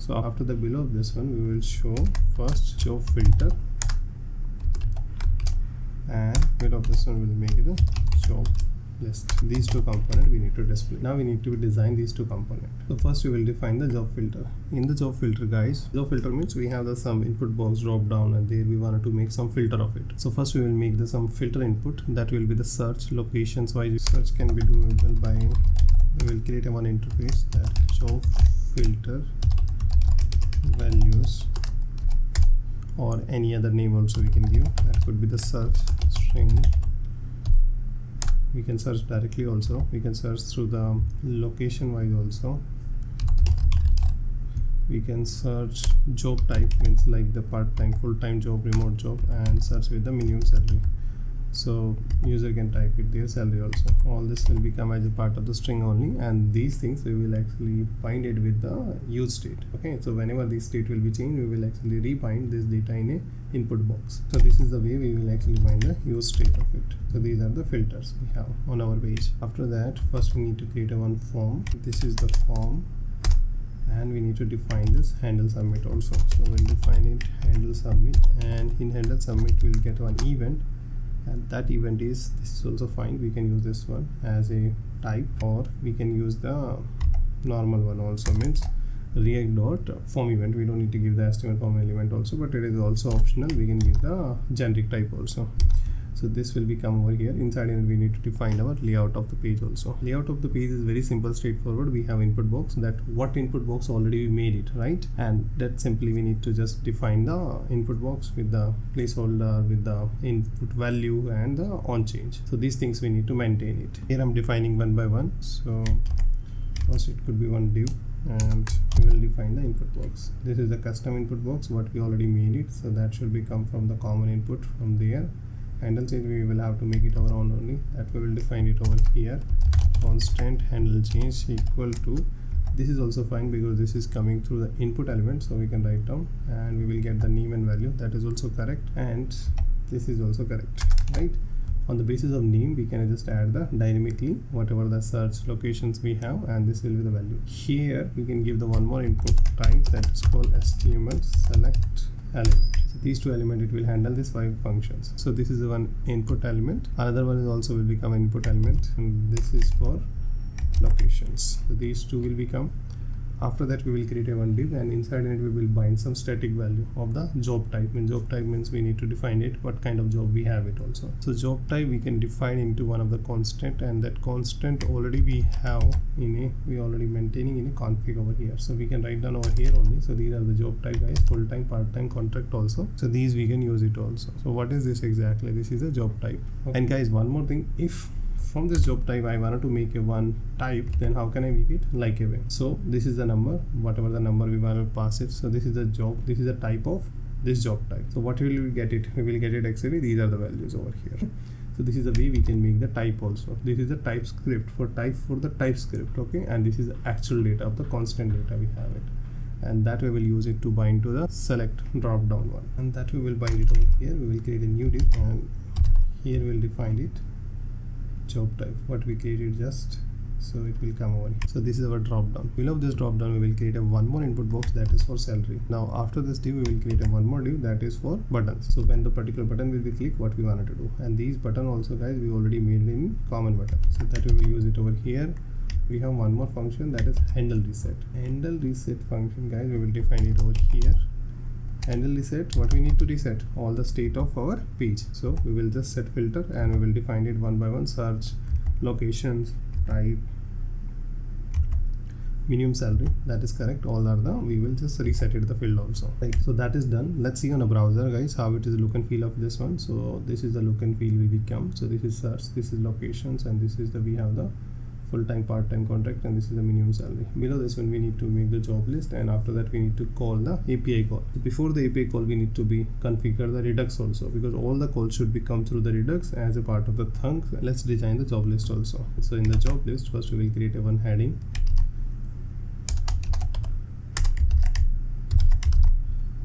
so after the below of this one we will show first job filter, and below of this one will make it a job list. These two components we need to display. Now we need to design these two components. So first we will define the job filter. In the job filter, guys, job filter means we have the some input box drop down, and there we wanted to make some filter of it. So first we will make the some filter input that will be the search locations wise. Search can be doable by, we will create a one interface that job filter values, or any other name also we can give. That could be the search string. We can search directly also, we can search through the location wise also. We can search job type, means like the part-time, full-time job, remote job, and search with the minimum salary. So user can type it their salary also. All this will become as a part of the string only, and these things we will actually bind it with the use state. Okay, so whenever this state will be changed, we will actually rebind this data in a input box. So this is the way we will actually bind the use state of it. So these are the filters we have on our page. After that, first we need to create a one form. This is the form, and we need to define this handle submit also. So we'll define it handle submit, and in handle submit we'll get one event, and that event is, this is also fine, we can use this one as a type, or we can use the normal one also, means React.form event. We don't need to give the HTML form element also, but it is also optional, we can give the generic type also. So this will become over here. Inside it we need to define our layout of the page also. Layout of the page is very simple, straightforward. We have input box, that what input box already we made it, right? And that simply we need to just define the input box with the placeholder, with the input value, and the on change. So these things we need to maintain it. Here I'm defining one by one. So first it could be one div, and we will define the input box. This is the custom input box what we already made it, so that should become from the common input from there. Handle change we will have to make it our own only, that we will define it over here. Constant handle change equal to, this is also fine because this is coming through the input element, so we can write down, and we will get the name and value, that is also correct, and this is also correct, right? On the basis of name we can just add the dynamically whatever the search locations we have, and this will be the value. Here we can give the one more input type that is called HTML select element. So these two elements, it will handle these 5 functions. So this is the one input element. Another one is also will become input element, and this is for locations. So these two will become. After that, we will create a one div, and inside it we will bind some static value of the job type. And job type means we need to define it, what kind of job we have it also. So job type we can define into one of the constant, and that constant already we have we already maintaining in a config over here. So we can write down over here only. So these are the job type, guys, full-time, part-time, contract also. So these we can use it also. So what is this exactly? This is a job type. Okay. And guys, one more thing, if from this job type I wanted to make a one type, then how can I make it like a way? So this is the number, whatever the number we want to pass it. So this is the job, this is the type of this job type. So what will we get it? We will get it actually, these are the values over here. So this is the way we can make the type also. This is the type script for the TypeScript, okay? And this is the actual data of the constant data we have it. And that we will use it to bind to the select drop down one. And that we will bind it over here. We will create a new div, and here we will define it. Job type, what we created just, so it will come over here. So this is our drop down. Below this drop down we will create a one more input box that is for salary. Now after this div we will create a one more div that is for buttons. So when the particular button will be clicked, what we wanted to do, and these button also, guys, we already made in common button, so that we will use it over here. We have one more function that is handle reset. Handle reset function, guys, we will define it over here. Handle reset, what we need to reset? All the state of our page. So we will just set filter, and we will define it one by one. Search, locations, type, minimum salary, that is correct. All are the, we will just reset it the field also, right? So that is done. Let's see on a browser, guys, how it is the look and feel of this one. So this is the look and feel will become. So this is search, this is locations, and this is the, we have the full-time, part-time, contract, and this is the minimum salary. Below this one we need to make the job list, and after that we need to call the API call. So before the API call we need to be configure the Redux also, because all the calls should be come through the Redux as a part of the thing. Let's design the job list also. So in the job list, first we will create a one heading.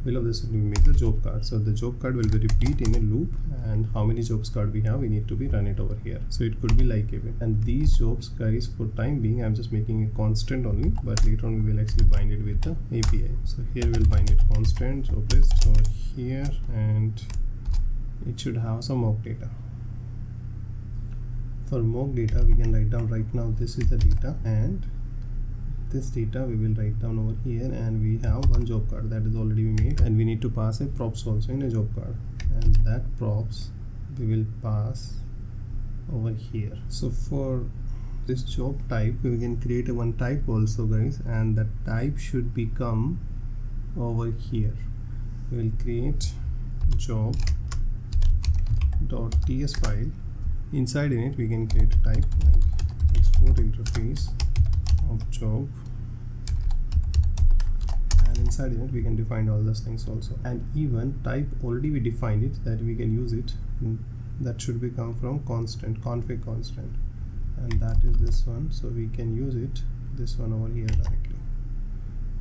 Below this we make the job card. So the job card will be repeat in a loop, and how many jobs card we have, we need to be run it over here. So it could be like a way. And these jobs, guys, for time being I'm just making a constant only, but later on we will actually bind it with the API. So here we'll bind it constant job list over here, and it should have some mock data. For mock data we can write down right now, this is the data, and this data we will write down over here, and we have one job card that is already made, and we need to pass a props also in a job card, and that props we will pass over here. So for this job type we can create a one type also, guys, and that type should become over here. We will create job.ts file. Inside in it we can create a type like export interface of job, and inside in it we can define all those things also. And even type already we defined it, that we can use it, that should be come from constant, config constant, and that is this one. So we can use it, this one over here directly.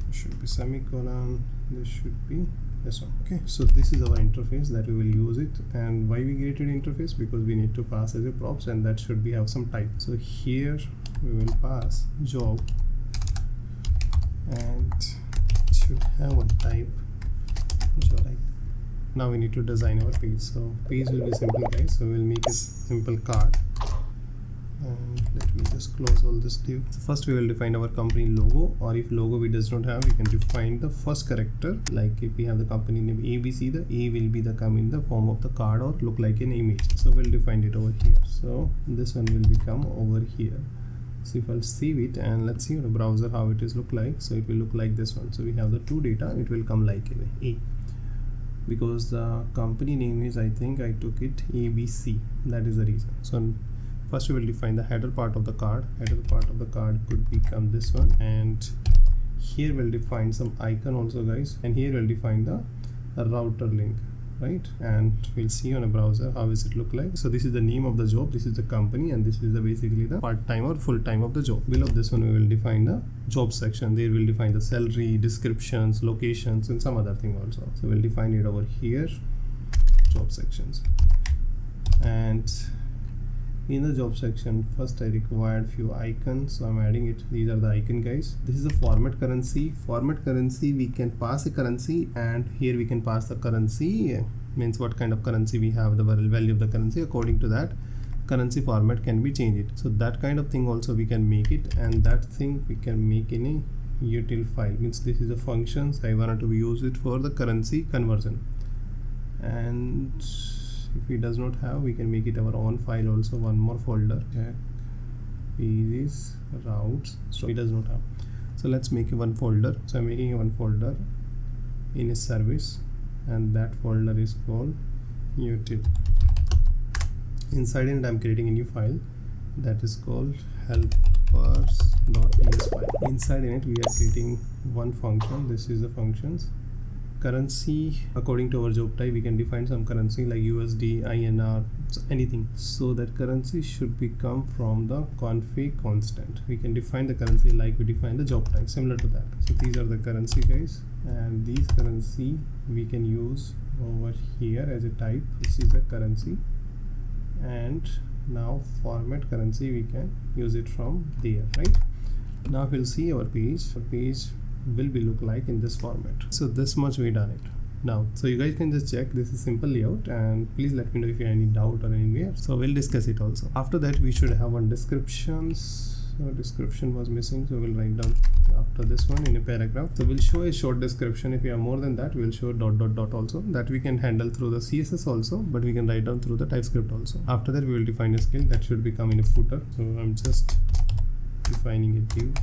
It should be semicolon, this should be this one. Okay, so this is our interface that we will use it. And why we created interface? Because we need to pass as a props, and that should be have some type. So here we will pass job, and it should have a type job. Now we need to design our page. So page will be simple, guys. So we'll make a simple card, and let me just close all this div. So first we will define our company logo, or if logo we does not have, we can define the first character. Like if we have the company name ABC, the A will be the come in the form of the card or look like an image. So we'll define it over here. So this one will become over here. So if I'll save it, and let's see on the browser how it is look like. So it will look like this one. So we have the two data, it will come like A, because the company name is, I think I took it ABC, that is the reason. So first we will define the header part of the card. Header part of the card could become this one, and here we'll define some icon also, guys, and here we'll define the router link, right? And we'll see on a browser how does it look like. So this is the name of the job, this is the company, and this is the basically the part-time or full-time of the job. Below this one we will define the job section. There we'll define the salary, descriptions, locations, and some other thing also. So we'll define it over here, job sections. And In the job section, first I required few icons, so I'm adding it. These are the icon, guys. This is the format currency. Format currency, we can pass a currency, and here we can pass the currency, means what kind of currency we have, the value of the currency. According to that, currency format can be changed. So that kind of thing also we can make it, and that thing we can make in a util file. Means this is a functions I wanted to use it for the currency conversion, and if it does not have, we can make it our own file also. One more folder, check pages routes, so it does not have. So let's make a one folder. So I'm making a one folder in a service, and that folder is called util. Inside it I'm creating a new file that is called helpers.ts file. Inside in it we are creating one function. This is the functions currency. According to our job type, we can define some currency like USD, INR, anything. So that currency should be come from the config constant. We can define the currency like we define the job type, similar to that. So these are the currency, guys, and these currency we can use over here as a type. This is a currency, and now format currency we can use it from there, right? Now we'll see our page. The page will be look like in this format. So this much we done it now. So you guys can just check. This is simple layout, and please let me know if you have any doubt or anywhere. So we'll discuss it also. After that we should have one descriptions. So description was missing, so we'll write down after this one in a paragraph. So we'll show a short description. If you have more than that, we'll show ... also. That we can handle through the CSS also, but we can write down through the TypeScript also. After that we will define a skill that should become in a footer. So I'm just defining a div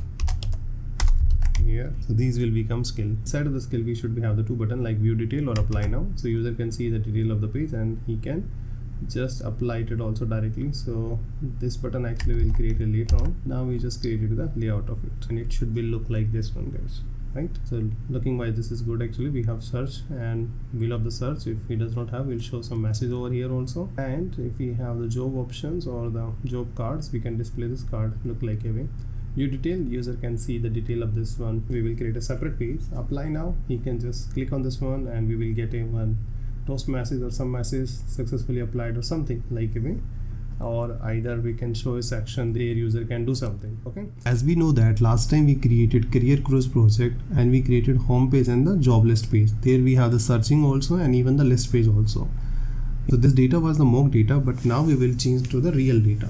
here. So these will become skill. Inside of the skill we should have the two buttons like view detail or apply now. So user can see the detail of the page and he can just apply it also directly. So this button actually will create a later on. Now we just created the layout of it, and it should be look like this one, guys, right? So looking wise this is good. Actually we have search and below the search, if we does not have, we'll show some message over here also. And if we have the job options or the job cards, we can display this card look like a way. View detail, user can see the detail of this one. We will create a separate page. Apply now, he can just click on this one and we will get a one toast message or some message successfully applied or something like a way. Or either we can show a section there user can do something. Okay, as we know that last time we created career cruise project and we created home page and the job list page. There we have the searching also and even the list page also. So this data was the mock data, but now we will change to the real data.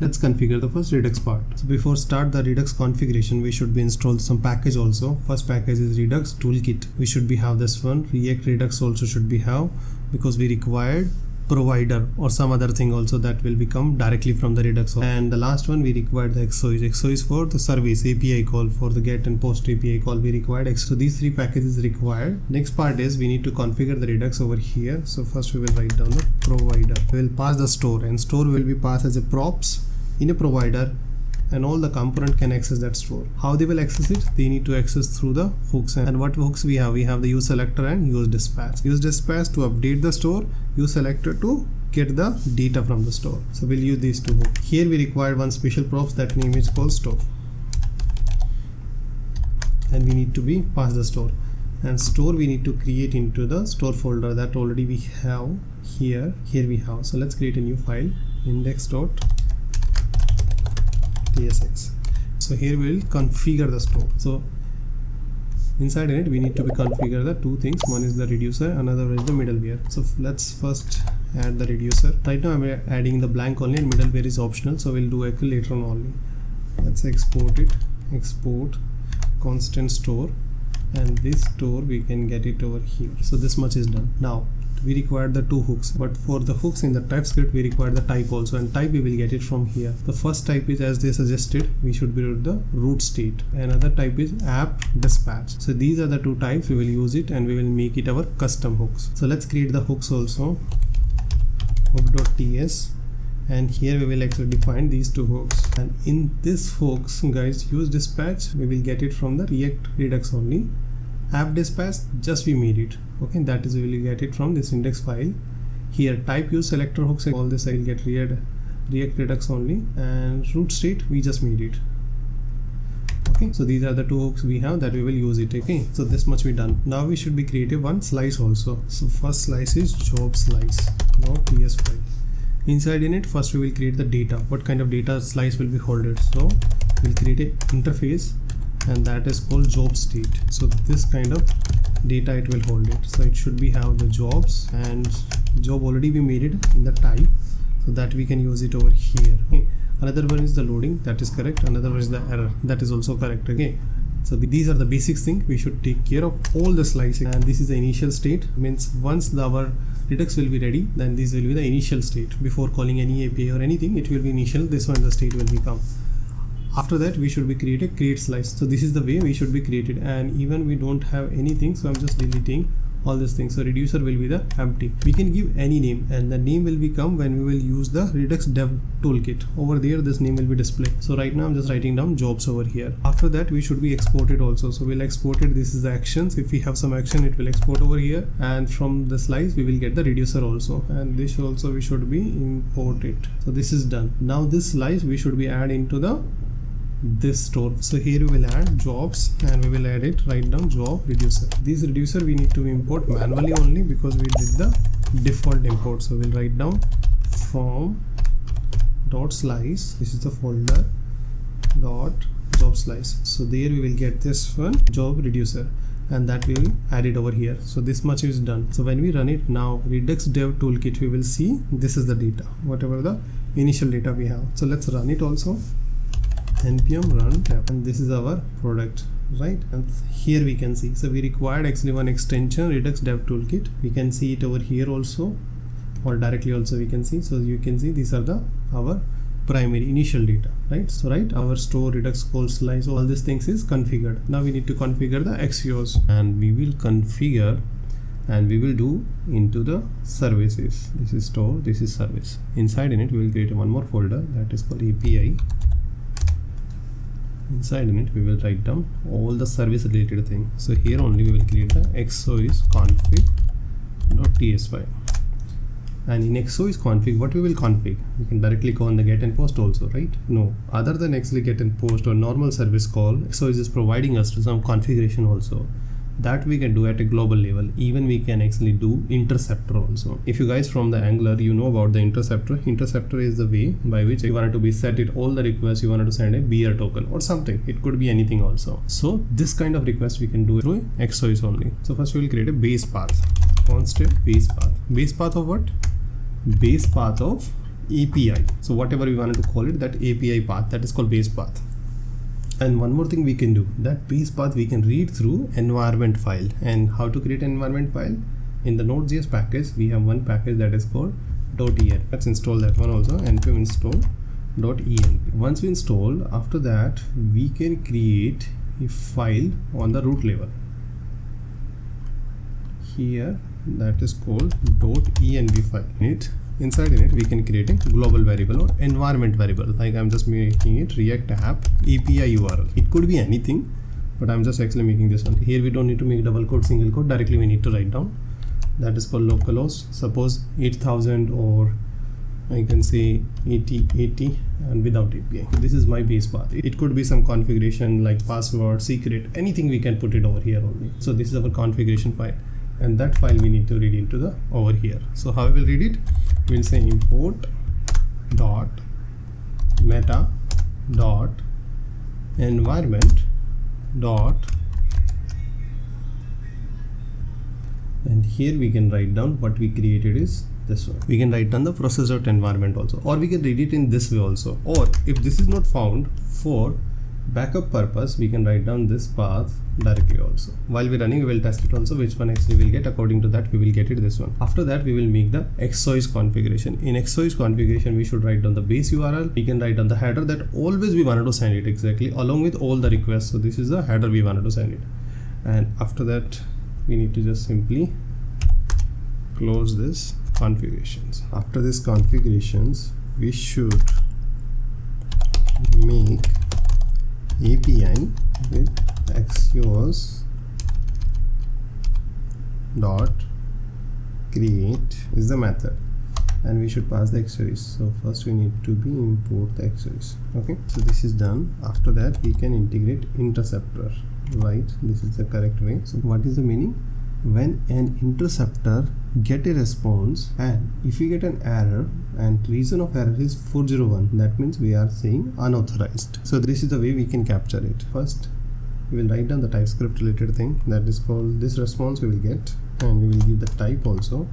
Let's configure the first Redux part. So before start the Redux configuration, we should be installed some package also. First package is Redux Toolkit. We should be have this one. React Redux also should be have, because we required provider or some other thing also that will become directly from the Redux. And the last one we required the XOIs. XOIs for the service API call, for the get and post API call we required X. So these three packages required. Next part is we need to configure the Redux over here. So first we will write down the provider. We will pass the store, and store will be passed as a props in a provider, and all the component can access that store. How they will access it? They need to access through the hooks. And what hooks we have? We have the use selector and use dispatch. Use dispatch to update the store, use selector to get the data from the store. So we'll use these two hooks. Here we require one special props, that name is called store, and we need to be pass the store. And store we need to create into the store folder that already we have here. Here we have. So let's create a new file, index.tsx. So here we will configure the store. So inside it we need to be configure the two things. One is the reducer, another is the middleware. So let's first add the reducer. Right now I'm adding the blank only, and middleware is optional, so we'll do it later on only. Let's export it. Export constant store, and this store we can get it over here. So this much is done. Now we require the two hooks, but for the hooks in the TypeScript we require the type also, and type we will get it from here. The first type is, as they suggested, we should be the root state. Another type is app dispatch. So these are the two types. We will use it and we will make it our custom hooks. So let's create the hooks also. Hook.ts, and here we will actually define these two hooks. And in this hooks, guys, use dispatch we will get it from the React Redux only. App dispatch just we made it. Okay, that is we will get it from this index file. Here type use selector hooks, all this I will get React Redux only, and root state we just made it. Okay, so these are the two hooks we have that we will use it. Okay, so this much we done. Now we should be creating one slice also. So first slice is job slice .ts file, Inside in it, first we will create the data. What kind of data slice will be holded? So we'll create a interface, and that is called job state. So this kind of data it will hold it. So it should be have the jobs, and job already we made it in the type, so that we can use it over here. Okay. Another one is the loading, that is correct. Another one is the error, that is also correct. Okay. So these are the basic things. We should take care of all the slicing, and this is the initial state. Means once our Redux will be ready, then this will be the initial state. Before calling any API or anything, it will be initial. This one the state will become. After that, we should be create slice. So this is the way we should be created, and even we don't have anything, so I'm just deleting all these things. So reducer will be the empty. We can give any name, and the name will become when we will use the Redux dev toolkit. Over there, this name will be displayed. So right now I'm just writing down jobs over here. After that, we should be exported also. So we'll export it. This is the actions. If we have some action, it will export over here, and from the slice we will get the reducer also, and this also we should be import it. So this is done. Now this slice we should be add into the this store. So here we will add jobs, and we will add it, write down job reducer. This reducer we need to import manually only because we did the default import. So we'll write down from dot slice, this is the folder, dot job slice. So there we will get this one job reducer, and that we will add it over here. So this much is done. So when we run it now, Redux dev toolkit, we will see this is the data, whatever the initial data we have. So let's run it also. npm run tab, and this is our product, right? And here we can see, so we required actually one extension, Redux dev toolkit. We can see it over here also, or directly also we can see. So you can see these are the our primary initial data, right? So right, our store Redux call slice, all these things is configured. Now we need to configure the XCOs, and we will configure, and we will do into the services. This is store, this is service. Inside in it we will create one more folder, that is called API. Inside in it we will write down all the service related thing. So here only we will create the XOS config.ts file, and in XOS config, what we will config, we can directly go on the get and post also, right? No, other than actually get and post or normal service call, XOS is providing us to some configuration also that we can do at a global level. Even we can actually do interceptor also. If you guys from the Angular, you know about the interceptor. Interceptor is the way by which you wanted to be set it all the requests, you wanted to send a beer token or something. It could be anything also. So this kind of request we can do through XOS only. So first we will create a base path, constant base path. Base path of what? Base path of API. So whatever we wanted to call it, that API path, that is called base path. And one more thing we can do, that base path we can read through environment file. And how to create an environment file? In the Node.js package, we have one package that is called .env. Let's install that one also, npm install .env. Once we install, after that we can create a file on the root level. Here that is called .env file. Inside in it we can create a global variable or environment variable, like I'm just making it React app API URL. It could be anything, but I'm just actually making this one. Here we don't need to make double quote, single quote, directly we need to write down. That is called localhost, suppose 8000, or I can say 8080, and without API. This is my base path. It could be some configuration like password, secret, anything we can put it over here only. So this is our configuration file, and that file we need to read into the over here. So how we will read it? We'll say import dot meta dot environment dot, and here we can write down what we created is this one. We can write down the process.environment also, or we can read it in this way also. Or if this is not found, for backup purpose we can write down this path directly also. While we're running, we will test it also, which one actually will get. According to that we will get it this one. After that we will make the XOS configuration. In XOS configuration we should write down the base URL. We can write down the header that always we wanted to send it exactly along with all the requests. So this is the header we wanted to send it, and after that we need to just simply close this configurations. After this configurations we should make API with XOS dot create is the method, and we should pass the XOS. So first we need to be import the XOS. Okay, so this is done. After that we can integrate interceptor, right? This is the correct way. So what is the meaning? When an interceptor get a response, and if we get an error and reason of error is 401, that means we are saying unauthorized. So this is the way we can capture it. First we will write down the TypeScript related thing, that is called this response we will get, and we will give the type also,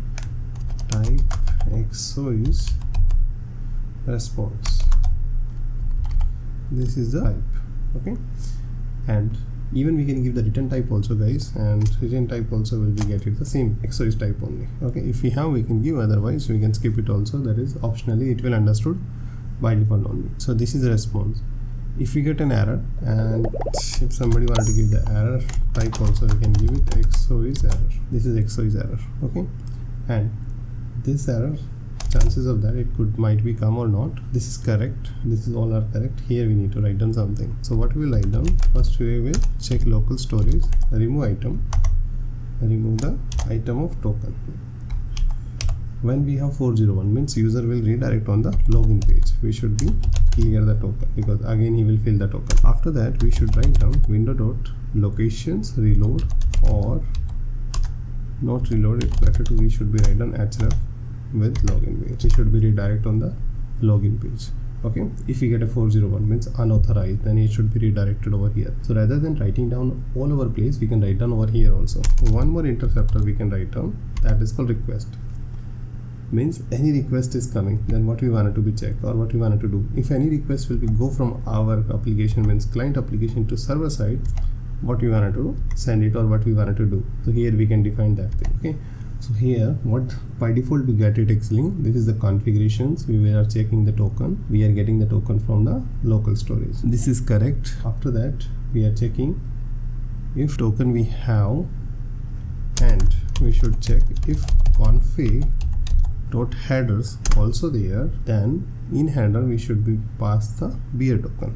type exois response. This is the type, okay? And even we can give the return type also, guys, and return type also will be get it the same exois type only, okay? If we have, we can give, otherwise we can skip it also, that is optionally it will understood by default only. So this is the response. If we get an error, and if somebody wanted to give the error type also, we can give it exois error. This is exois error, okay? And this error, chances of that it might be come or not. This is correct, this is all are correct. Here we need to write down something. So what we will write down, first we will check local storage, remove item, remove the item of token. When we have 401, means user will redirect on the login page. We should be clear the token, because again he will fill the token. After that we should write down window.locations reload, or not reload, it's better to, we should be write down href with login page. It should be redirect on the login page, okay? If we get a 401 means unauthorized, then it should be redirected over here. So rather than writing down all over place, we can write down over here also. One more interceptor we can write down, that is called request. Means any request is coming, then what we wanted to be checked, or what we wanted to do. If any request will be go from our application, means client application, to server side, what we wanted to send it, or what we wanted to do. So here we can define that thing, okay? So here what by default we get it actually, this is the configurations. We are checking the token, we are getting the token from the local storage. This is correct. After that we are checking if token we have, and we should check if config dot headers also there, then in header we should be pass the beer token,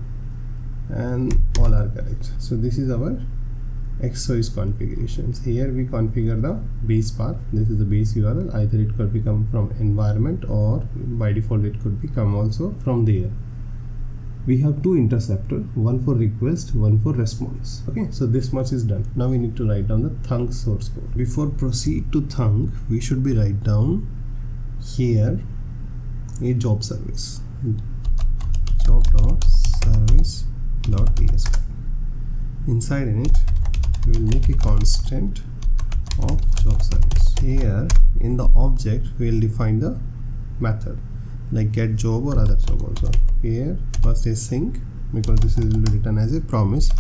and all are correct. So this is our exois configurations. Here we configure the base path. This is the base URL. Either it could become from environment, or by default it could become also from there. We have two interceptors, one for request, one for response, okay? So this much is done. Now we need to write down the thunk source code. Before proceed to thunk, we should be write down here a job service, job.service.tsp. inside in it we will make a constant of job service. Here in the object we will define the method like get job or other job also. Here first is sync, because this is written as a promise,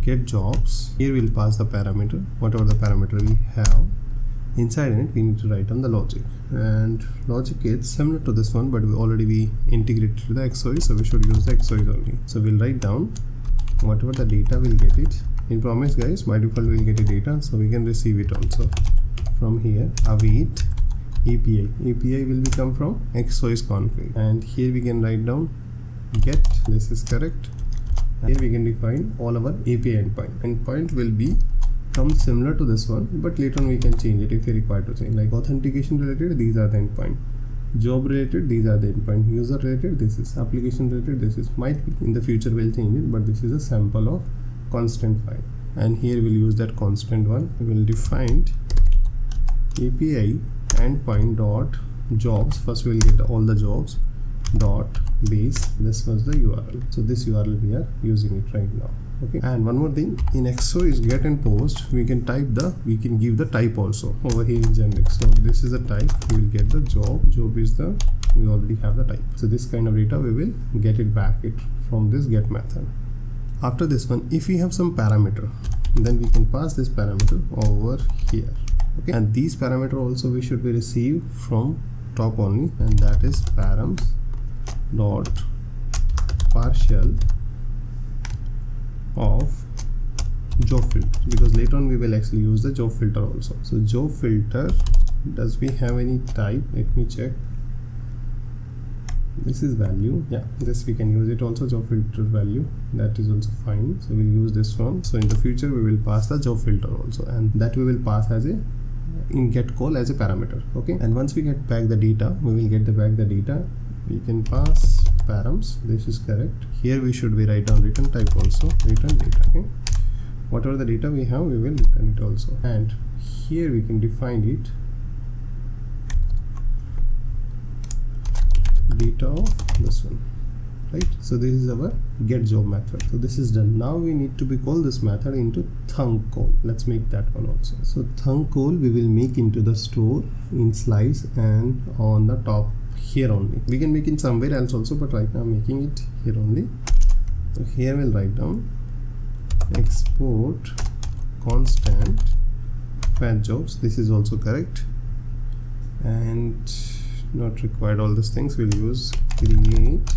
get jobs. Here we will pass the parameter, whatever the parameter we have. Inside in it we need to write down the logic, and logic is similar to this one, but we integrated the exois, so we should use the exois only. So we'll write down whatever the data we'll get it. In promise, guys, by default we'll get a data, so we can receive it also from here. Await API will become from exois config, and here we can write down get, this is correct. Here we can define all our API endpoint will be similar to this one, but later on we can change it if we require to change. Like authentication related, these are the endpoint. Job related, these are the endpoint. User related, this is. Application related, this is. Might be in the future we'll change it, but this is a sample of constant file, and here we'll use that constant one. We will define API endpoint dot jobs. First we'll get all the jobs dot base. This was the URL, so this URL we are using it right now. Okay, and one more thing, in exois get and post we can give the type also over here in generic. So this is the type, we will get the job is the, we already have the type. So this kind of data we will get it back from this get method. After this one, if we have some parameter, then we can pass this parameter over here. Okay, and these parameter also we should be received from top only, and that is params dot partial of job filter, because later on we will actually use the job filter also. So job filter, does we have any type? Let me check. This is value, yeah, this we can use it also, job filter value, that is also fine. So we'll use this one. So in the future we will pass the job filter also, and that we will pass as a in get call as a parameter. Okay, and once we get back the data, we will get back the data, we can pass params, this is correct. Here we should be write down return type also, return data. Okay, whatever the data we have we will return it also, and here we can define it data of this one, right? So this is our get job method. So this is done. Now we need to be call this method into thunk call. Let's make that one also. So thunk call we will make into the store in slice and on the top here only. We can make it somewhere else also, but right now I'm making it here only. So here we'll write down export constant fetch jobs. This is also correct, and not required all these things. We'll use create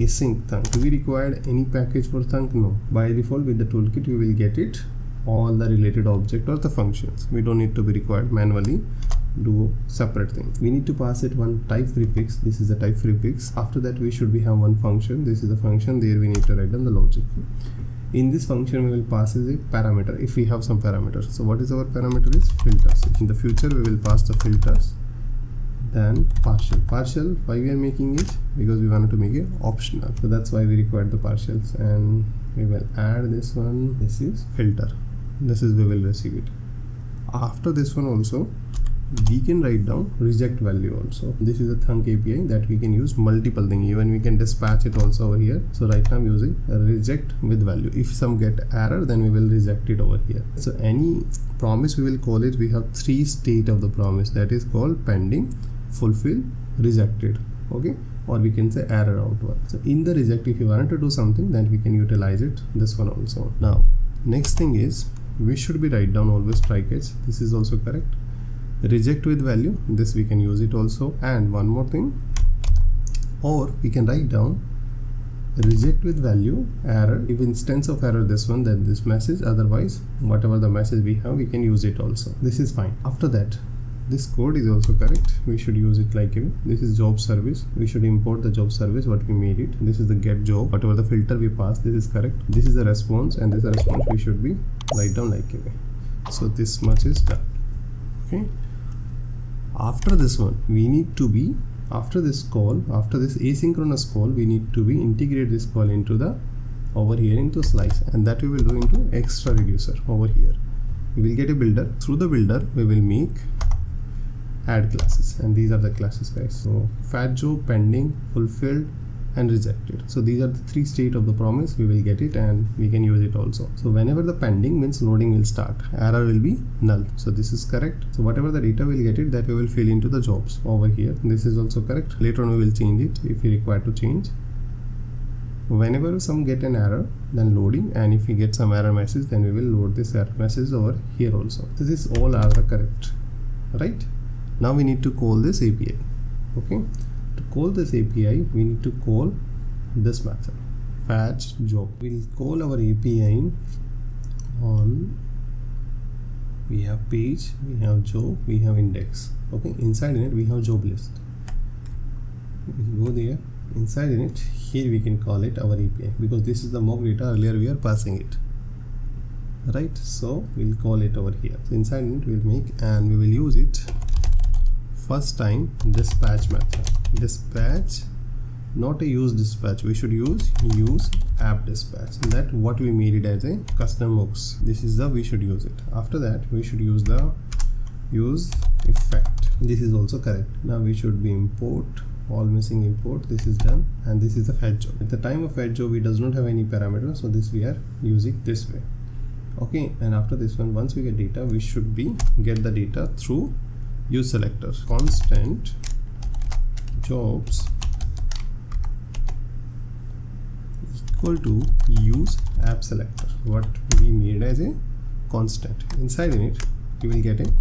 async thunk. Do we require any package for thunk? No. By default with the toolkit we will get it all the related object or the functions. We don't need to be required manually do separate thing. We need to pass it one type prefix. This is the type prefix. After that we should have one function. This is the function. There we need to write down the logic. In this function we will pass as a parameter if we have some parameters. So what is our parameter is filters. In the future we will pass the filters. Then partial why we are making it, because we wanted to make it optional, so that's why we required the partials. And we will add this one. This is filter. This is we will receive it. After this one also we can write down reject value also. This is a thunk API that we can use multiple things. Even we can dispatch it also over here. So right now I'm using a reject with value. If some get error, then we will reject it over here. So any promise we will call it. We have 3 state of the promise, that is called pending, fulfill, rejected. Okay, or we can say error outward. So in the reject, if you wanted to do something, then we can utilize it this one also. Now next thing is we should be write down always try catch. This is also correct. Reject with value, this we can use it also. And one more thing, or we can write down reject with value error. If instance of error this one, then this message, otherwise whatever the message we have we can use it also. This is fine. After that this code is also correct. We should use it like this is job service. We should import the job service what we made it. This is the get job, whatever the filter we passed, this is correct. This is the response, and this is the response we should be write down like so this much is done. Okay, after this one we need to be, after this call, after this asynchronous call, we need to be integrate this call into the over here into slice, and that we will do into extra reducer over here. We will get a builder. Through the builder we will make add classes, and these are the classes guys. So fetch job, pending, fulfilled and rejected. So these are the 3 state of the promise. We will get it and we can use it also. So whenever the pending means loading will start, error will be null. So this is correct. So whatever the data will get it, that we will fill into the jobs over here. This is also correct. Later on we will change it if we require to change. Whenever some get an error, then loading, and if we get some error message, then we will load this error message over here also. So this all are the correct, right? Now we need to call this API. Okay, to call this API we need to call this method fetch job. We'll call our API on, we have page, we have job, we have index. Okay, inside in it we have job list. We'll go there. Inside in it, here we can call it our API, because this is the mock data. Earlier we are passing it, right? So we'll call it over here. So inside it we'll make, and we will use it first time dispatch method. Dispatch, not a use dispatch, we should use app dispatch. That what we made it as a custom hooks. This is the we should use it. After that we should use the use effect. This is also correct. Now we should be import all missing import. This is done, and this is the fetch job. At the time of fetch job we does not have any parameter, so this we are using this way. Okay, and after this one, once we get data, we should be get the data through use selector. Constant jobs equal to use app selector, what we made as a constant. Inside in it you will get a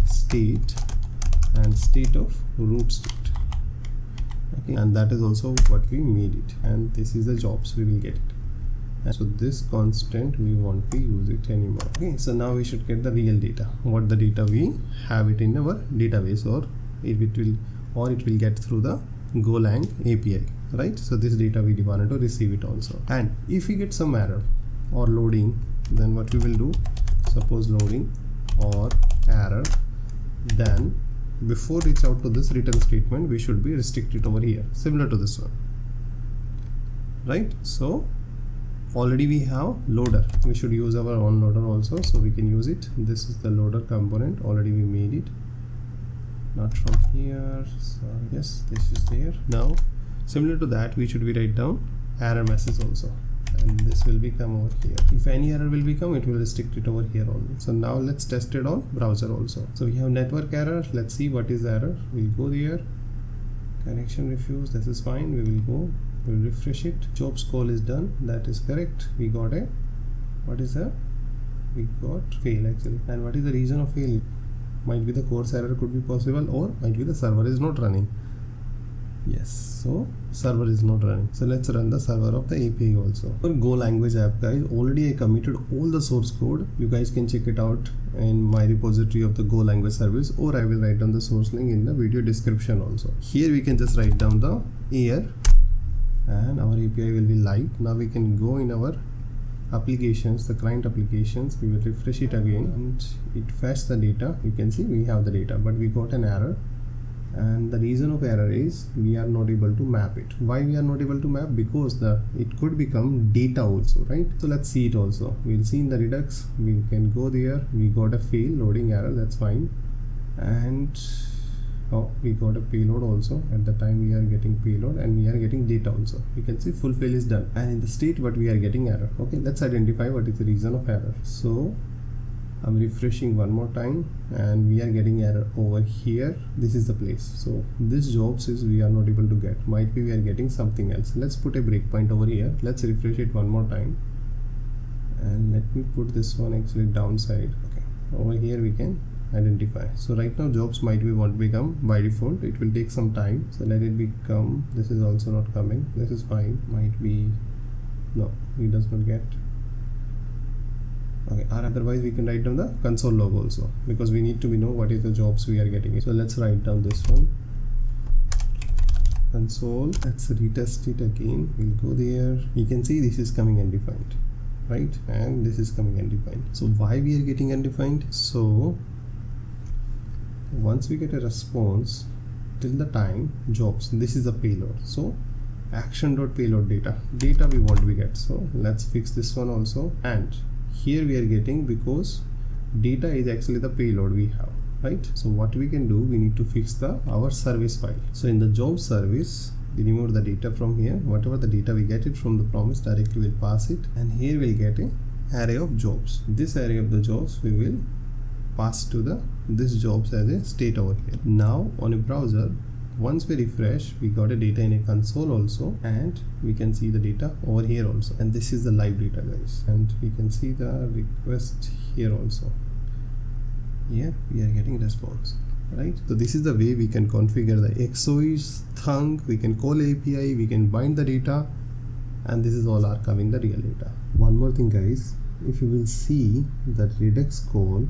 state and state of root state. Okay, and that is also what we made it, and this is the jobs we will get it. And so this constant we won't be use it anymore. Okay, so now we should get the real data, what the data we have it in our database, or it will get through the Golang API, right? So this data we wanted to receive it also. And if we get some error or loading, then what we will do, suppose loading or error, then before reach out to this return statement we should be restricted over here, similar to this one, right? So already we have loader, we should use our own loader also, so we can use it. This is the loader component, already we made it, not from here. So yes, this is there. Now similar to that, we should be write down error message also, and this will become over here. If any error will become, it will restrict it over here only. So now let's test it on browser also. So we have network error. Let's see what is the error. We'll go there, connection refuse, this is fine. We will go, we'll refresh it. Jobs call is done, that is correct. We got a, what is that? We got fail actually. And what is the reason of fail? Might be the course error could be possible, or might be the server is not running. Yes, so server is not running. So let's run the server of the API also. For Go language app guys, already I committed all the source code. You guys can check it out in my repository of the Go language service, or I will write down the source link in the video description also. Here we can just write down the error and our API will be live. Now we can go in our applications, the client applications. We will refresh it again and it fetch the data. You can see we have the data, but we got an error. And the reason of error is we are not able to map it. Why we are not able to map? Because it could become data also, right? So let's see it also. We'll see in the Redux. We can go there. We got a fail loading error. That's fine. And we got a payload also. At the time we are getting payload and we are getting data also. You can see full fail is done. And in the state, what we are getting error. Okay, let's identify what is the reason of error. So I'm refreshing one more time and we are getting error over here. This is the place. So this jobs is we are not able to get. Might be we are getting something else. Let's put a breakpoint over here. Let's refresh it one more time. And let me put this one actually downside. Okay. Over here we can identify. So right now jobs might be won't become by default. It will take some time. So let it become. This is also not coming. This is fine. Might be no. It does not get. Okay, or otherwise we can write down the console log also, because we need to know what is the jobs we are getting. So let's write down this one, console. Let's retest it again. We'll go there. You can see this is coming undefined, right? And this is coming undefined. So why we are getting undefined? So once we get a response till the time jobs, this is a payload. So action.payload data we want to get. So let's fix this one also. And here we are getting, because data is actually the payload we have, right? So what we can do, we need to fix our service file. So in the job service, we remove the data from here. Whatever the data we get it from the promise, directly we'll pass it, and here we'll get a array of jobs. This array of the jobs we will pass to this jobs as a state over here. Now on a browser, once we refresh, we got a data in a console also, and we can see the data over here also. And this is the live data guys, and we can see the request here also. Here we are getting response, right? So this is the way we can configure the XOIs, thunk, we can call API, we can bind the data, and this is all are coming the real data. One more thing guys, if you will see that Redux call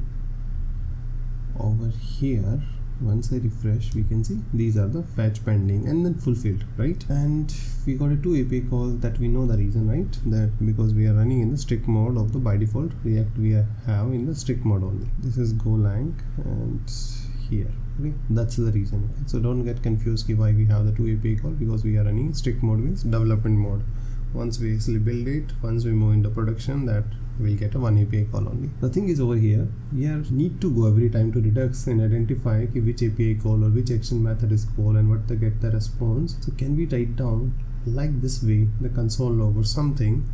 over here, once I refresh, we can see these are the fetch, pending, and then fulfilled, right? And we got a 2 API call that we know the reason, right? That because we are running in the strict mode of the by default React we have in the strict mode only. This is Golang and here, okay? That's the reason. So don't get confused why we have the 2 API call, because we are running strict mode means development mode. Once we actually build it, once we move into production, that we'll get a 1 API call only. The thing is over here, we need to go every time to Redux and identify which API call or which action method is called and what to get the response. So can we write down like this way the console log or something,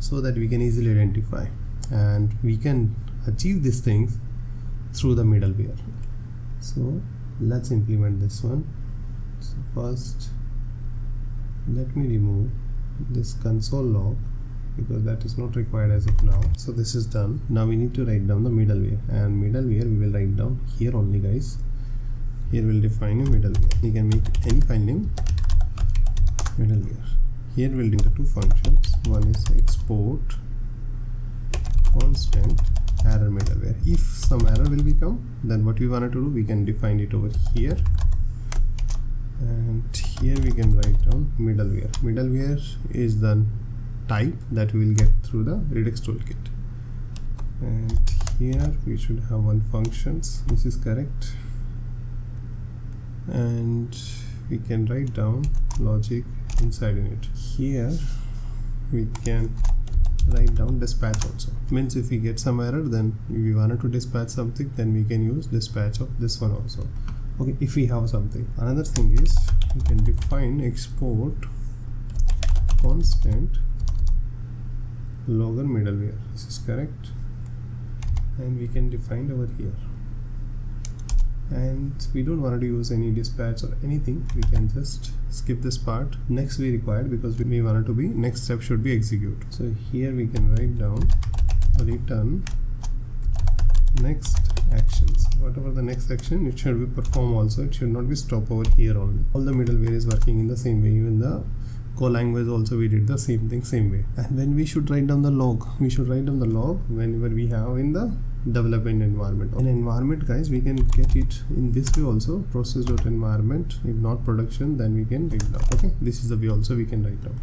so that we can easily identify and we can achieve these things through the middleware. So let's implement this one. So first let me remove this console log, because that is not required as of now. So this is done. Now we need to write down the middleware, and middleware we will write down here only guys. Here we'll define a middleware. You can make any file name middleware. Here we'll do the 2 functions. One is export constant error middleware. If some error will become, then what we wanted to do, we can define it over here, and here we can write down middleware. Middleware is the type that we will get through the Redux toolkit, and here we should have 1 functions. This is correct, and we can write down logic inside in it. Here we can write down dispatch also. Means if we get some error, then if we wanted to dispatch something, then we can use dispatch of this one also. Okay, if we have something. Another thing is we can define export constant logger middleware. This is correct, and we can define over here. And we don't want to use any dispatch or anything, we can just skip this part. Next we required, because we want it to be next step should be execute. So here we can write down return next actions. Whatever the next action, it should be perform also, it should not be stop over here only. All the middleware is working in the same way. Even the Go language also we did the same thing, same way. And when we should write down the log, we should write down the log whenever we have in the development environment. In environment, guys, we can get it in this way also, process.environment. If not production, then we can write down. Okay, this is the way also we can write down.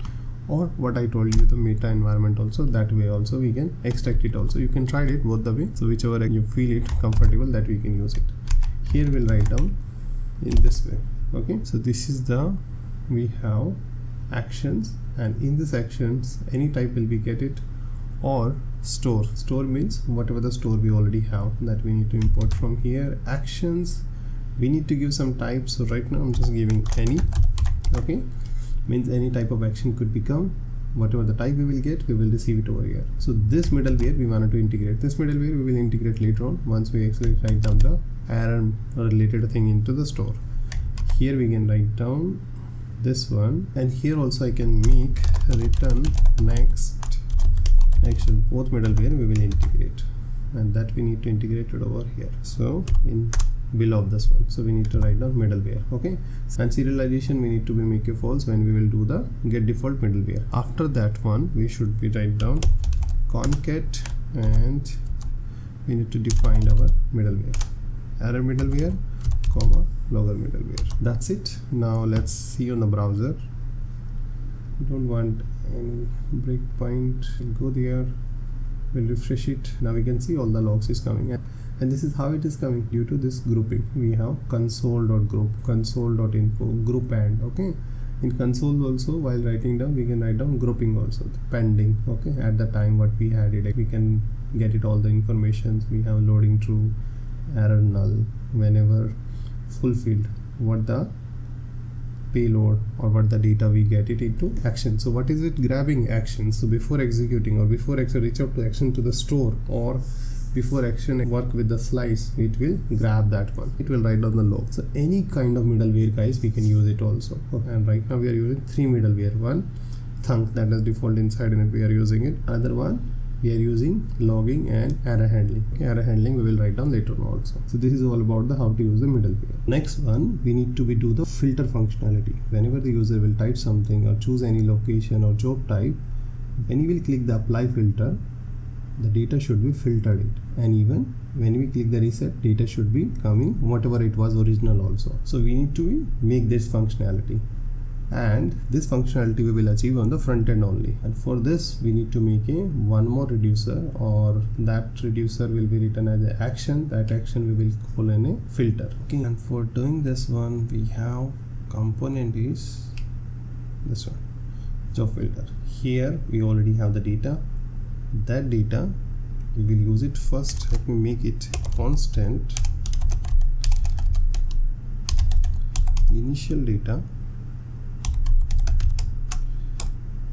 Or what I told you, the meta environment also, that way also we can extract it also. You can try it both the way, so whichever you feel it comfortable, that we can use it. Here we'll write down in this way. Okay, so this is the, we have actions, and in this actions any type will be get it, or store means whatever the store we already have, that we need to import from here. Actions, we need to give some types, so right now I'm just giving any. Okay, means any type of action could become, whatever the type we will get, we will receive it over here. So this middleware we wanted to integrate. This middleware we will integrate later on once we actually write down the error related thing into the store. Here we can write down this one, and here also I can make return next action. Both middleware we will integrate, and that we need to integrate it over here. So in below this one, so we need to write down middleware. Okay, and serialization we need to be make a false when we will do the get default middleware. After that one we should be write down concat, and we need to define our middleware, error middleware comma logger middleware. That's it. Now let's see on the browser. We don't want any breakpoint. Go there, we'll refresh it. Now we can see all the logs is coming, and this is how it is coming due to this grouping. We have console.group, console.info, group, and okay, in console also while writing down we can write down grouping also, pending. Okay, at the time what we had it, we can get it all the informations. We have loading true, error null, whenever fulfilled, what the payload or what the data we get it into action. So what is it? Grabbing actions. So before executing, or before action reach out to action to the store, or before action work with the slice, it will grab that one, it will write down the log. So any kind of middleware, guys, we can use it also. And right now we are using 3 middleware. One thunk, that is default inside, and we are using it. Another one we are using logging and error handling. Okay, error handling we will write down later on also. So this is all about the how to use the middleware. Next one, we need to do the filter functionality. Whenever the user will type something or choose any location or job type, when you will click the apply filter, the data should be filtered it, and even when we click the reset, data should be coming whatever it was original also. So we need to make this functionality, and this functionality we will achieve on the front end only. And for this we need to make one more reducer, or that reducer will be written as an action. That action we will call in a filter. Okay, and for doing this one we have component is this one, job filter. Here we already have the data. That data we will use it first. Let me make it constant initial data,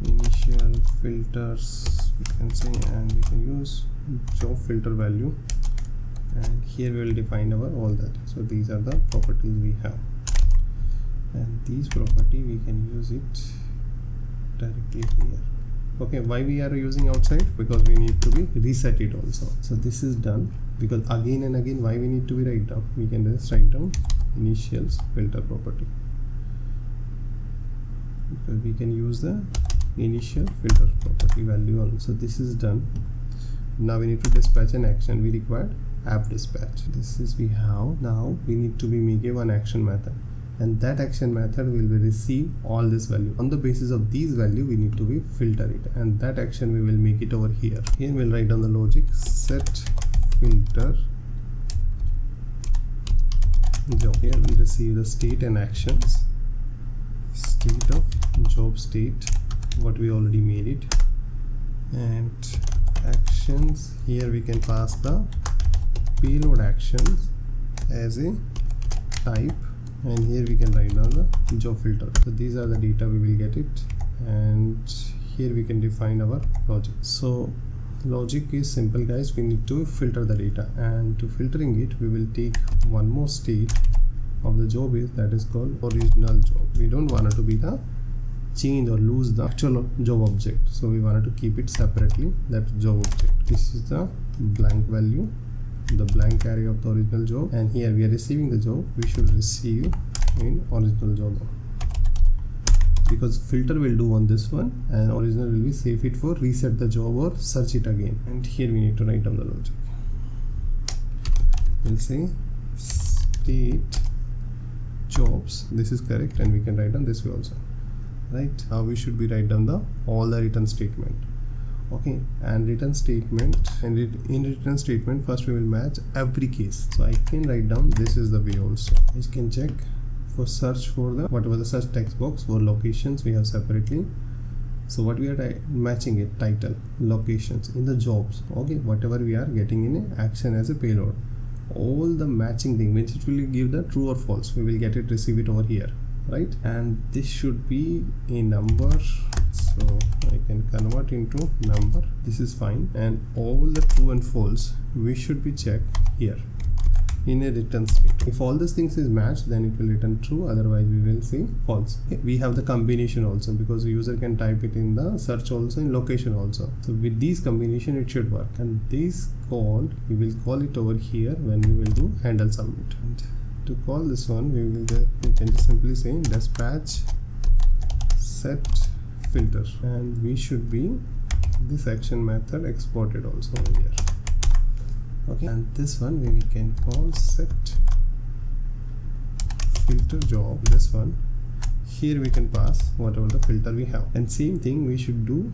initial filters we can say, and we can use job filter value, and here we will define our all that. So these are the properties we have, and these property we can use it directly here. Okay, why we are using outside? Because we need to be reset it also. So this is done, because again and again why we need to be write down, we can just write down initials filter property, because we can use the initial filter property value on. So this is done. Now we need to dispatch an action. We required app dispatch. This is we have. Now we need to be make a one action method, and that action method will be receive all this value. On the basis of these value we need to be filter it, and that action we will make it over here. Here we'll write down the logic, set filter job. Here we'll receive the state and actions, state of job state, what we already made it, and actions. Here we can pass the payload actions as a type, and here we can write down the job filter. So these are the data we will get it, and here we can define our logic. So logic is simple, guys. We need to filter the data, and to filtering it we will take one more state of the job is that is called original job. We don't want it to be the change or lose the actual job object, so we wanted to keep it separately, that job object. This is the blank value, the blank array of the original job, and here we are receiving the job. We should receive in original job, because filter will do on this one, and original will be save it for reset the job or search it again. And here we need to write down the logic. We'll say state jobs, this is correct, and we can write down this way also. Right, now we should be write down the all the return statement. Okay, and return statement, and in return statement first we will match every case. So I can write down this is the way also. You can check for search for the whatever the search text box for locations we have separately. So what we are matching it, title, locations in the jobs. Okay, whatever we are getting in action as a payload, all the matching thing which it will give the true or false, we will get it, receive it over here, right? And this should be a number, so I can convert into number. This is fine, and all the true and false we should be checked here in a return state. If all these things is matched, then it will return true, otherwise we will say false. Okay. We have the combination also, because the user can type it in the search also, in location also. So with these combination it should work, and this call we will call it over here when we will do handle submit. And to call this one we can just simply say dispatch set filter, and we should be this action method exported also over here. Okay, and this one we can call set filter job. This one here we can pass whatever the filter we have, and same thing we should do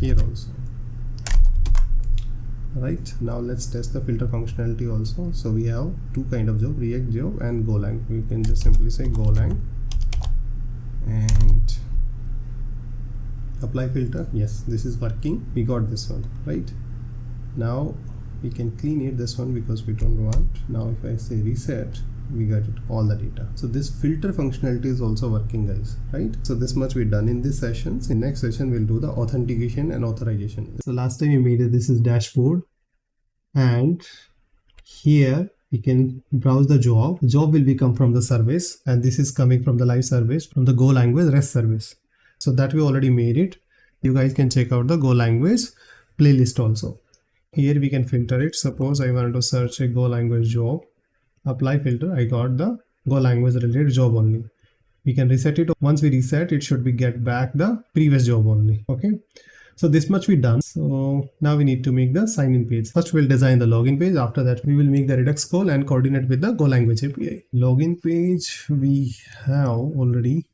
here also. Right, now let's test the filter functionality also. So we have two kind of job, React job and Golang. We can just simply say Golang and apply filter. Yes, this is working. We got this one, right? Now we can clean it, this one, because we don't want. Now if I say reset, we got it, all the data. So this filter functionality is also working, guys, right? So this much we done in this sessions. In next session we'll do the authentication and authorization. So last time we made it, this is dashboard, and here we can browse the job. Job will become from the service, and this is coming from the live service, from the Go language REST service. So that we already made it. You guys can check out the Go language playlist also. Here we can filter it. Suppose I want to search a Go language job, apply filter, I got the Go language related job only. We can reset it. Once we reset, it should be get back the previous job only. Okay, so this much we done. So now we need to make the sign in page. First we'll design the login page. After that we will make the Redux call and coordinate with the Go language API. Login page we have already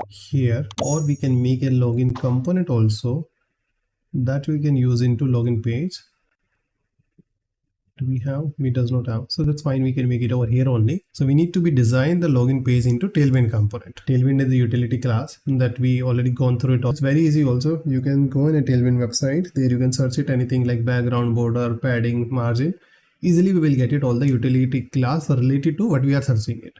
here, or we can make a login component also that we can use into login page. Do we have? We does not have, so that's fine, we can make it over here only. So we need to be design the login page into Tailwind component. Tailwind is the utility class that we already gone through it. It's very easy also. You can go in a Tailwind website, there you can search it, anything like background, border, padding, margin. Easily we will get it, all the utility class related to what we are searching it.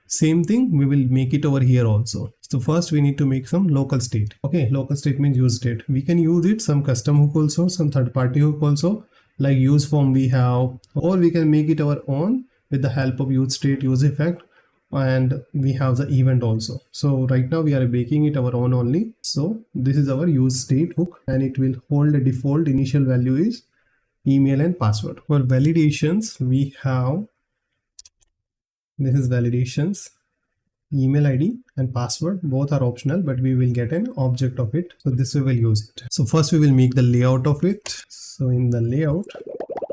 Same thing we will make it over here also. So first we need to make some local state. Okay, local state means use state. We can use it some custom hook also, some third party hook also, like use form we have, or we can make it our own with the help of use state, use effect, and we have the event also. So right now we are making it our own only. So this is our use state hook, and it will hold a default initial value is email and password. For validations we have, this is validations, email ID and password, both are optional, but we will get an object of it. So this we will use it. So first we will make the layout of it. So in the layout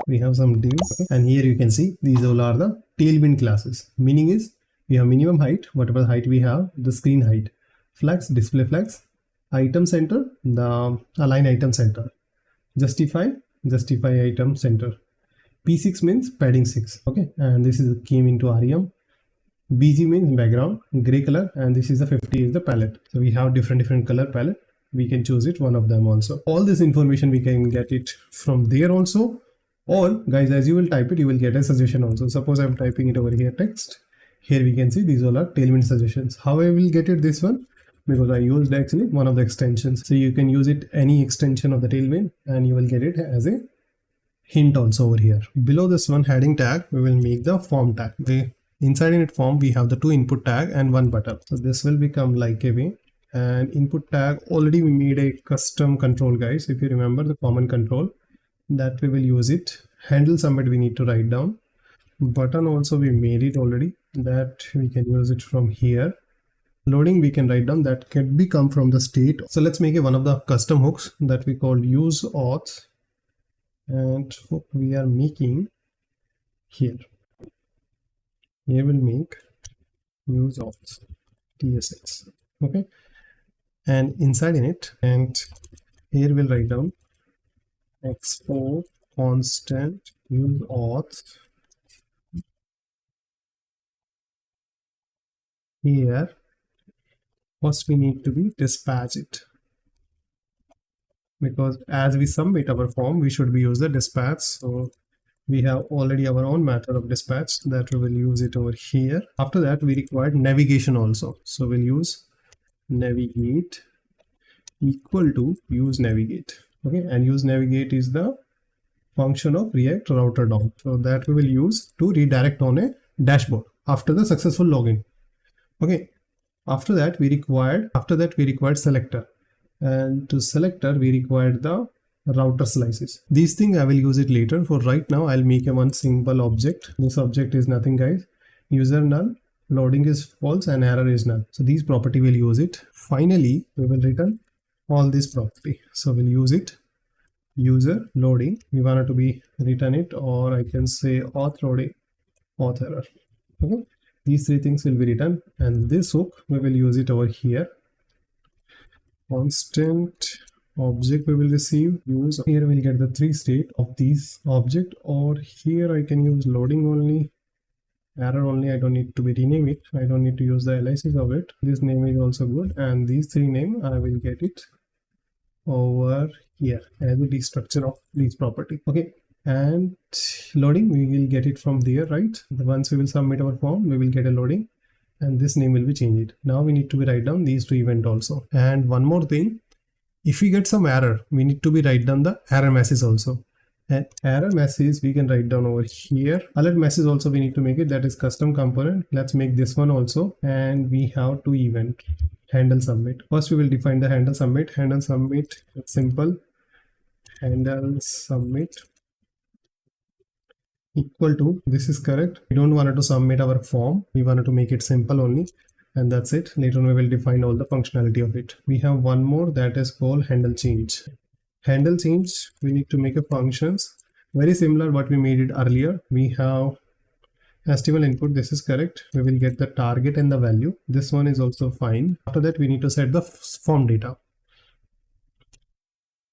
we have some divs, and here you can see these all are the Tailwind classes. Meaning is we have minimum height, whatever height we have, the screen height, flex, display flex, item center, the align item center, justify item center, P6 means padding 6. Okay, and this is came into REM. BG means background, gray color, and this is the 50 is the palette. So we have different color palette. We can choose it, one of them also. All this information we can get it from there also. Or guys, as you will type it, you will get a suggestion also. Suppose I'm typing it over here text, Here we can see these all are tailwind suggestions. How I will get it this one? Because I used actually one of the extensions. So you can use it any extension of the tailwind and you will get it as a hint also over here. Below this one heading tag, we will make the form tag. Inside init form, we have the 2 input tag and 1 button. So this will become like a way. And input tag, already we made a custom control, guys. If you remember the common control, that we will use it. Handle submit we need to write down. Button also we made it already, that we can use it from here. Loading we can write down, that can be come from the state. So let's make one of the custom hooks that we call use auth, and hook we are making here. Here we'll make use auth tsx. Okay, and inside in it, and here we'll write down export constant use auth. Here first we need to be dispatch it, because as we submit our form we should be use the dispatch. So we have already our own method of dispatch that we will use it over here. After that we require navigation also, so we'll use navigate equal to use navigate. Okay, and use navigate is the function of React router DOM, so that we will use to redirect on a dashboard after the successful login. Okay, after that we required selector, and to selector we required the router slices. These things I will use it later. For right now I'll make a one simple object. This object is nothing, guys. User null, loading is false, and error is null. So these property will use it. Finally we will return all this property. So we'll use it user loading, we want it to be return it, or I can say auth loading, auth error. Okay, these 3 things will be written, and this hook we will use it over here. Constant object we will receive use. Here we'll get the 3 state of these object, or here I can use loading only, error only. I don't need to be rename it. I don't need to use the aliases of it. This name is also good, and these 3 name I will get it over here as a destructure of these property. Okay, and loading we will get it from there, right? Once we will submit our form, we will get a loading, and this name will be changed. Now we need to be write down these 2 event also. And one more thing, if we get some error, we need to be write down the error message also. And error message we can write down over here. Alert message also we need to make it, that is custom component. Let's make this one also, and we have 2 event. Handle submit. First we will define the handle submit. Handle submit, it's simple. Handle submit equal to, this is correct. We don't want to submit our form, we wanted to make it simple only, and that's it. Later on we will define all the functionality of it. We have one more that is called handle change. Handle change, we need to make a functions very similar what we made it earlier. We have HTML input, this is correct. We will get the target and the value. This one is also fine. After that we need to set the form data,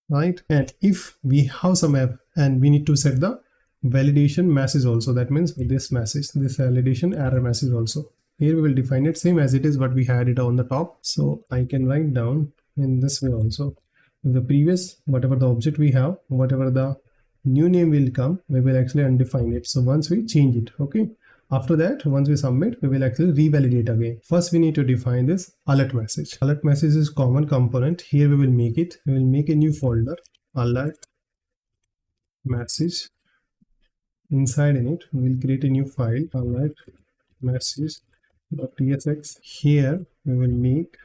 right? And if we have some app, and we need to set the validation message also, that means this message, this validation error message also. Here we will define it same as it is what we had it on the top. So I can write down in this way also. In the previous, whatever the object we have, whatever the new name will come, we will actually undefine it. So once we change it, okay, after that once we submit, we will actually revalidate again. First we need to define this alert message. Alert message is common component. Here we will make it, we will make a new folder, alert message. Inside in it we will create a new file, alert message.tsx. Here we will make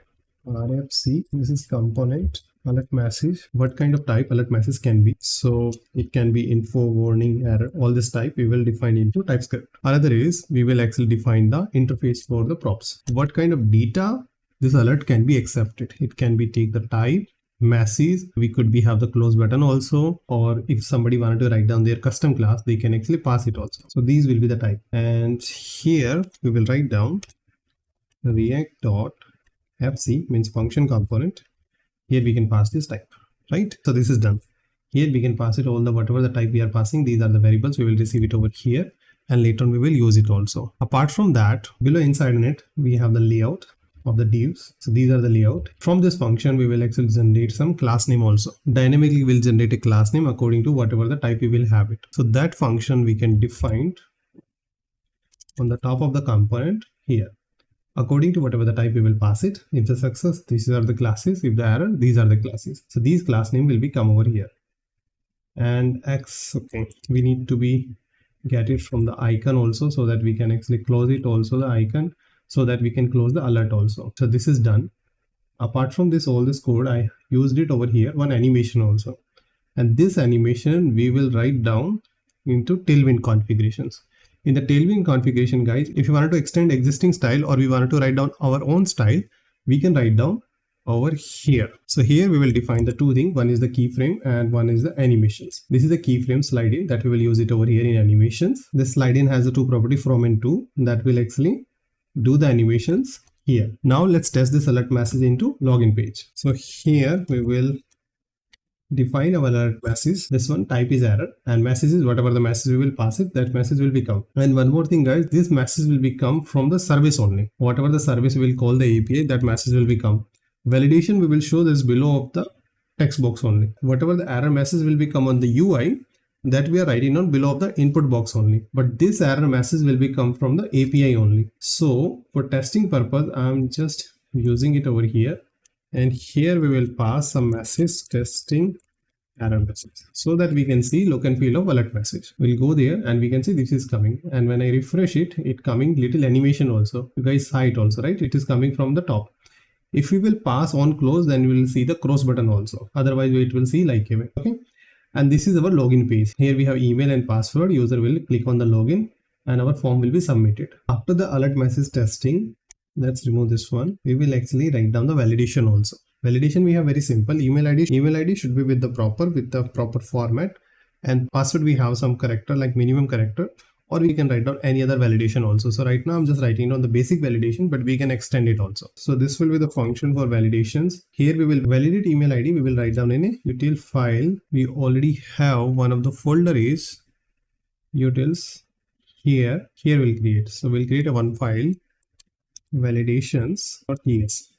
RFC, this is component alert message. What kind of type alert message can be? So it can be info, warning, error, all this type we will define into TypeScript. Another is we will actually define the interface for the props. What kind of data this alert can be accepted? It can be take the type, message, we could be have the close button also, or if somebody wanted to write down their custom class, they can actually pass it also. So these will be the type, and here we will write down React.fc means function component. Here we can pass this type, right? So this is done. Here we can pass it all the whatever the type we are passing, these are the variables. We will receive it over here, and later on we will use it also. Apart from that, below inside in it we have the layout of the divs. So these are the layout. From this function we will actually generate some class name also. Dynamically we'll generate a class name according to whatever the type we will have it. So that function we can define on the top of the component, here. According to whatever the type we will pass it. If the success, these are the classes. If the error, these are the classes. So these class name will be come over here. And X, okay, we need to be get it from the icon also, so that we can actually close it also, the icon, so that we can close the alert also. So this is done. Apart from this, all this code, I used it over here, one animation also. And this animation we will write down into tailwind configurations. In the tailwind configuration, guys, if you wanted to extend existing style or we wanted to write down our own style, we can write down over here. So here we will define the two things. One is the keyframe and one is the animations. This is the keyframe slide in that we will use it over here in animations. This slide in has the two property from and to that will actually do the animations here. Now let's test this alert message into login page. So here we will define our alert message. This one type is error and message is whatever the message we will pass it, that message will become. And one more thing, guys, this message will become from the service only. Whatever the service we will call the API, that message will become. Validation we will show this below of the text box only. Whatever the error message will become on the UI, that we are writing on below of the input box only. But this error message will become from the API only. So for testing purpose, I'm just using it over here. And here we will pass some message testing error message so that we can see look and feel of alert message. We'll go there and we can see this is coming. And when I refresh it, it coming little animation also. You guys saw it also, right? It is coming from the top. If we will pass on close, then we will see the cross button also. Otherwise, it will see like a okay. And this is our login page. Here we have email and password. User will click on the login and our form will be submitted. After the alert message testing, let's remove this one. We will actually write down the validation also. Validation we have very simple. Email ID should be with the proper format, and password we have some character like minimum character, or we can write down any other validation also. So right now I'm just writing down the basic validation, but we can extend it also. So this will be the function for validations. Here we will validate email ID. We will write down in a util file. We already have one of the folder is utils. Here we'll create. So we'll create a one file validations.ts.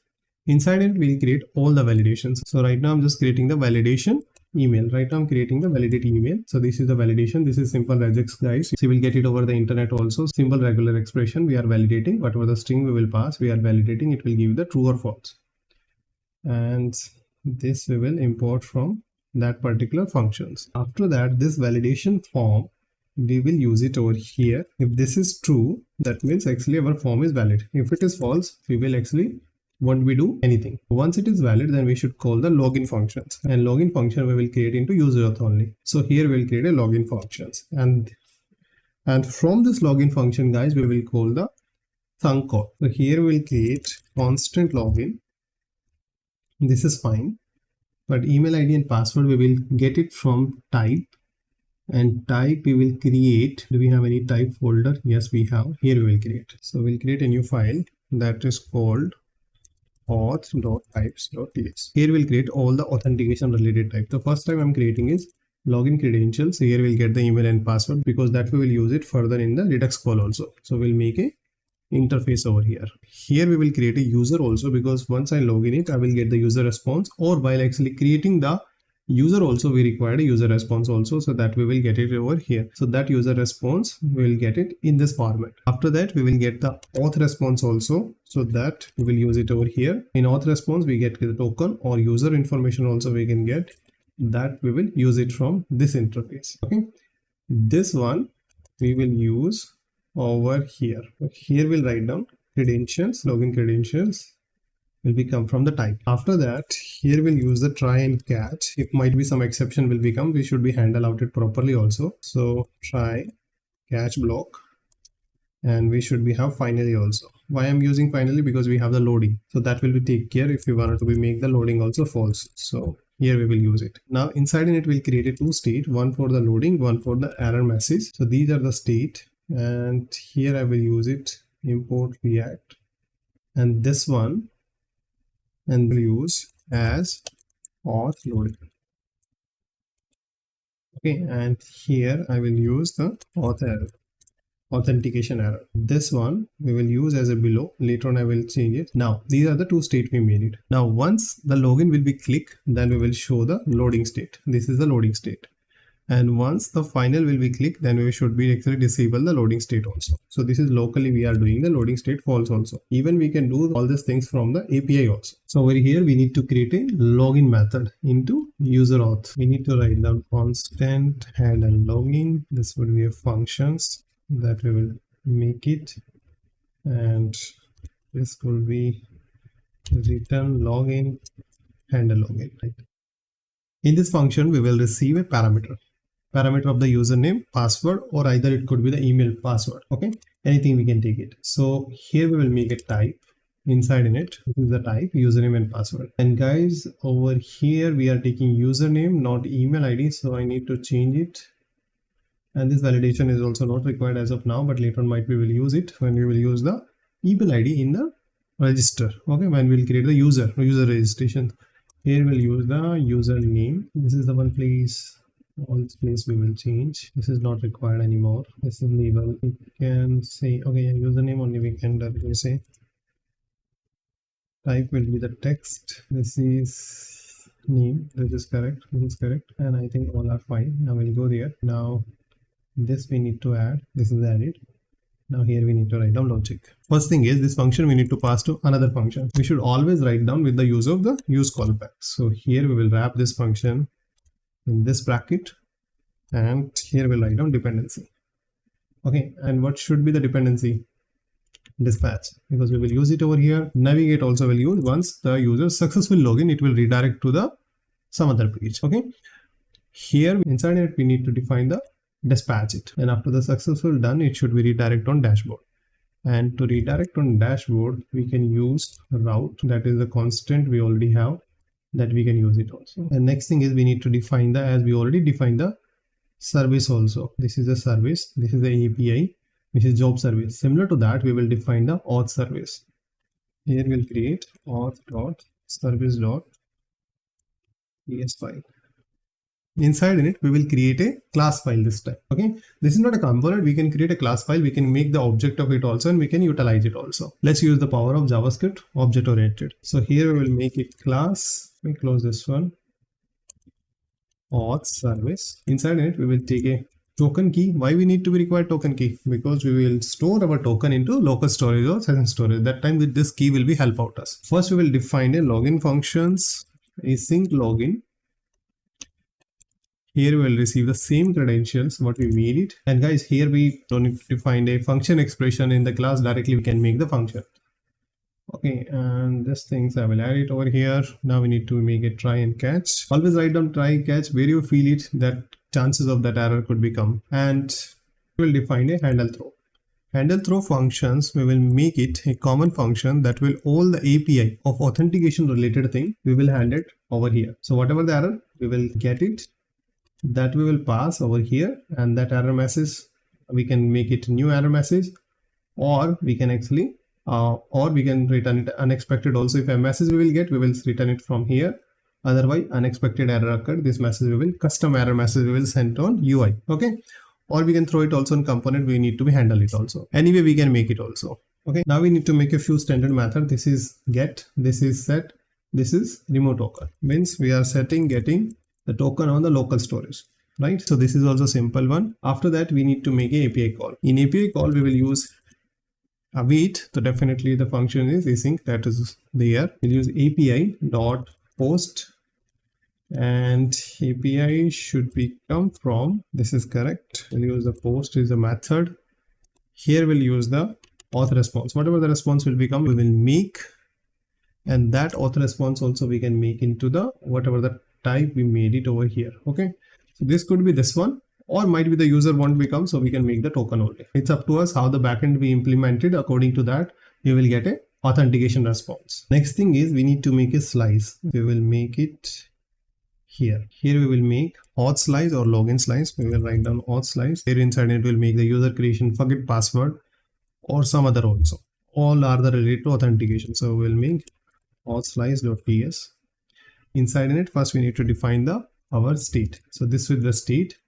Inside it, we'll create all the validations. So right now I'm just creating the validation email. Right now I'm creating the validate email. So this is the validation. This is simple regex, guys. So you will get it over the internet also. Simple regular expression. We are validating whatever the string we will pass. We are validating. It will give the true or false. And this we will import from that particular functions. After that, this validation form, we will use it over here. If this is true, that means actually our form is valid. If it is false, we will actually won't we do anything. Once it is valid, then we should call the login functions, and login function we will create into user auth only. So here we'll create a login functions, and from this login function, guys, we will call the thunk call. So here we'll create constant login. This is fine, but email ID and password we will get it from type, and type we will create. Do we have any type folder? Yes, we have. Here we will create. So we'll create a new file that is called auth.types.ts. Here we'll create all the authentication related type. The first time I'm creating is login credentials. Here we'll get the email and password, because that we will use it further in the Redux call also. So we'll make a interface over here. Here we will create a user also, because once I log in it, I will get the user response, or while actually creating the user also we required a user response also, so that we will get it over here. So that user response we will get it in this format. After that we will get the auth response also, so that we will use it over here. In auth response we get the token or user information also we can get, that we will use it from this interface. Okay, this one we will use over here. Here we'll write down credentials, login credentials will become from the type. After that, here we'll use the try and catch. If might be some exception will become, we should be handle out it properly also. So try catch block, and we should be have finally also. Why I'm using finally? Because we have the loading, so that will be take care if we wanted to be make the loading also false. So here we will use it. Now inside in it we'll create a two state, one for the loading, one for the error message. So these are the state, and here I will use it import React, and this one and we'll use as auth loading. Okay, and here I will use the auth error, authentication error. This one we will use as a below. Later on I will change it. Now these are the two state we made it. Now once the login will be click, then we will show the loading state. This is the loading state. And once the final will be clicked, then we should be actually disable the loading state also. So this is locally we are doing the loading state false also. Even we can do all these things from the API also. So over here we need to create a login method into user auth. We need to write down constant handle login. This would be a functions that we will make it, and this will be return login handle login, right? In this function we will receive a parameter of the username, password, or either it could be the email password. Okay, anything we can take it. So here we will make a type inside in it. This is the type username and password. And guys, over here we are taking username, not email ID, so I need to change it. And this validation is also not required as of now, but later on might we will use it when we will use the email ID in the register. Okay, when we'll create the user registration. Here we'll use the username. This is the one place, all this place we will change. This is not required anymore. This is label. We can say, okay, yeah, username only we can directly say. Type will be the text. This is name. This is correct. This is correct. And I think all are fine. Now we'll go there. Now this we need to add. This is added. Now here we need to write down logic. First thing is this function we need to pass to another function. We should always write down with the use of the use callback. So here we will wrap this function in this bracket, and here we'll write down dependency. Okay, and what should be the dependency? Dispatch, because we will use it over here. Navigate also will use once the user successful login, it will redirect to the some other page. Okay, here inside it we need to define the dispatch it, and after the successful done, it should be redirect on dashboard. And to redirect on dashboard, we can use route, that is the constant we already have, that we can use it also. And next thing is we need to define the, as we already defined the service also. This is a service, this is the API, which is job service. Similar to that, we will define the auth service. Here we'll create auth.service.ts file. Inside in it, we will create a class file this time. Okay, this is not a component. We can create a class file. We can make the object of it also, and we can utilize it also. Let's use the power of JavaScript, object oriented. So here we will make it class. We close this one. Auth service. Inside in it, we will take a token key. Why we need to be required token key? Because we will store our token into local storage or session storage. That time with this key will be help out us. First, we will define a login functions, async login. Here we will receive the same credentials what we made it. And guys, here we don't need to define a function expression in the class. Directly we can make the function. Okay, and this things I will add it over here. Now we need to make it try and catch. Always write down try catch where you feel it, that chances of that error could become. And we will define a handle throw. Handle throw functions, we will make it a common function that will all the API of authentication related thing, we will hand it over here. So whatever the error, we will get it, that we will pass over here, and that error message we can make it new error message, or we can actually or we can return it unexpected also. If a message we will get, we will return it from here. Otherwise unexpected error occurred, this message we will custom error message we will send on UI. Okay, or we can throw it also in component. We need to be handle it also. Anyway, we can make it also. Okay, now we need to make a few standard method. This is get, this is set, this is remove token. Means we are setting getting the token on the local storage, right? So this is also simple one. After that, we need to make a API call. In API call, we will use await. So definitely the function is async, that is there. We'll use API dot post, and API should be come from, this is correct. We'll use the post is a method. Here we'll use the auth response. Whatever the response will become, we will make, and that auth response also we can make into the whatever the type we made it over here. Okay, so this could be this one, or might be the user won't become, so we can make the token only. It's up to us how the backend we implemented. According to that, we will get a authentication response. Next thing is we need to make a slice. We will make it here. Here we will make auth slice or login slice. We will write down auth slice. Here inside it will make the user creation, forget password, or some other also. All are the related to authentication. So we will make auth slice.ts. Inside in it, first we need to define the our state. So this is the state.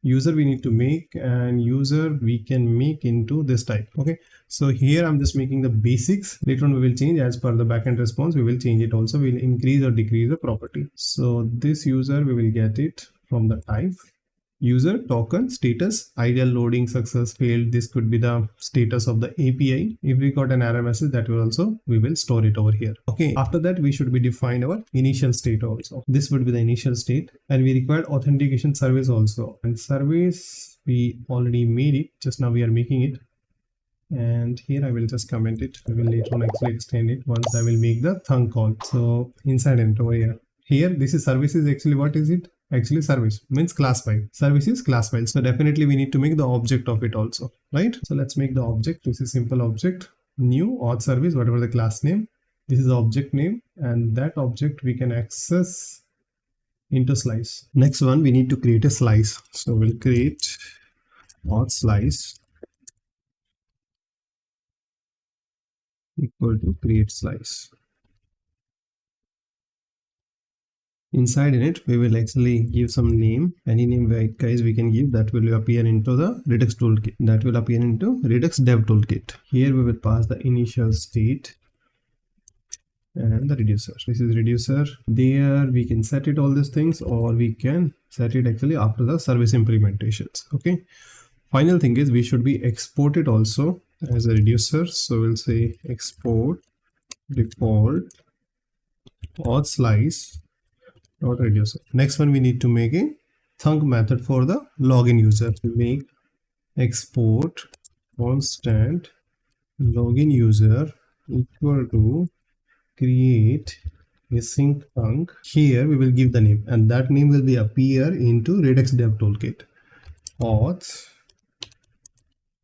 User we need to make, and user we can make into this type. Okay, so here I'm just making the basics. Later on we will change as per the backend response. We will change it also. We'll increase or decrease the property. So this user we will get it from the type, user token status, ideal loading success failed. This could be the status of the API. If we got an error message, that will also, we will store it over here. Okay, after that we should be define our initial state also. This would be the initial state, and we require authentication service also, and service we already made it, just now we are making it. And here I will just comment it. I will later on actually extend it once I will make the thunk call. So inside and over here this is service is actually, what is it? Actually service means class file. Service is class file. So definitely we need to make the object of it also, right? So let's make the object. This is simple object, new auth service, whatever the class name. This is the object name, and that object we can access into slice. Next one, we need to create a slice. So we'll create auth slice equal to create slice. Inside in it, we will actually give some name. Any name guys we can give, that will appear into the Redux toolkit. That will appear into Redux dev toolkit. Here we will pass the initial state and the reducer. This is reducer. There we can set it all these things, or we can set it actually after the service implementations. Okay. Final thing is we should be exported also as a reducer. So we'll say export default auth slice dot reducer. Next one, we need to make a thunk method for the login user. Make export constant login user equal to create async thunk. Here we will give the name, and that name will be appear into Redux dev toolkit auth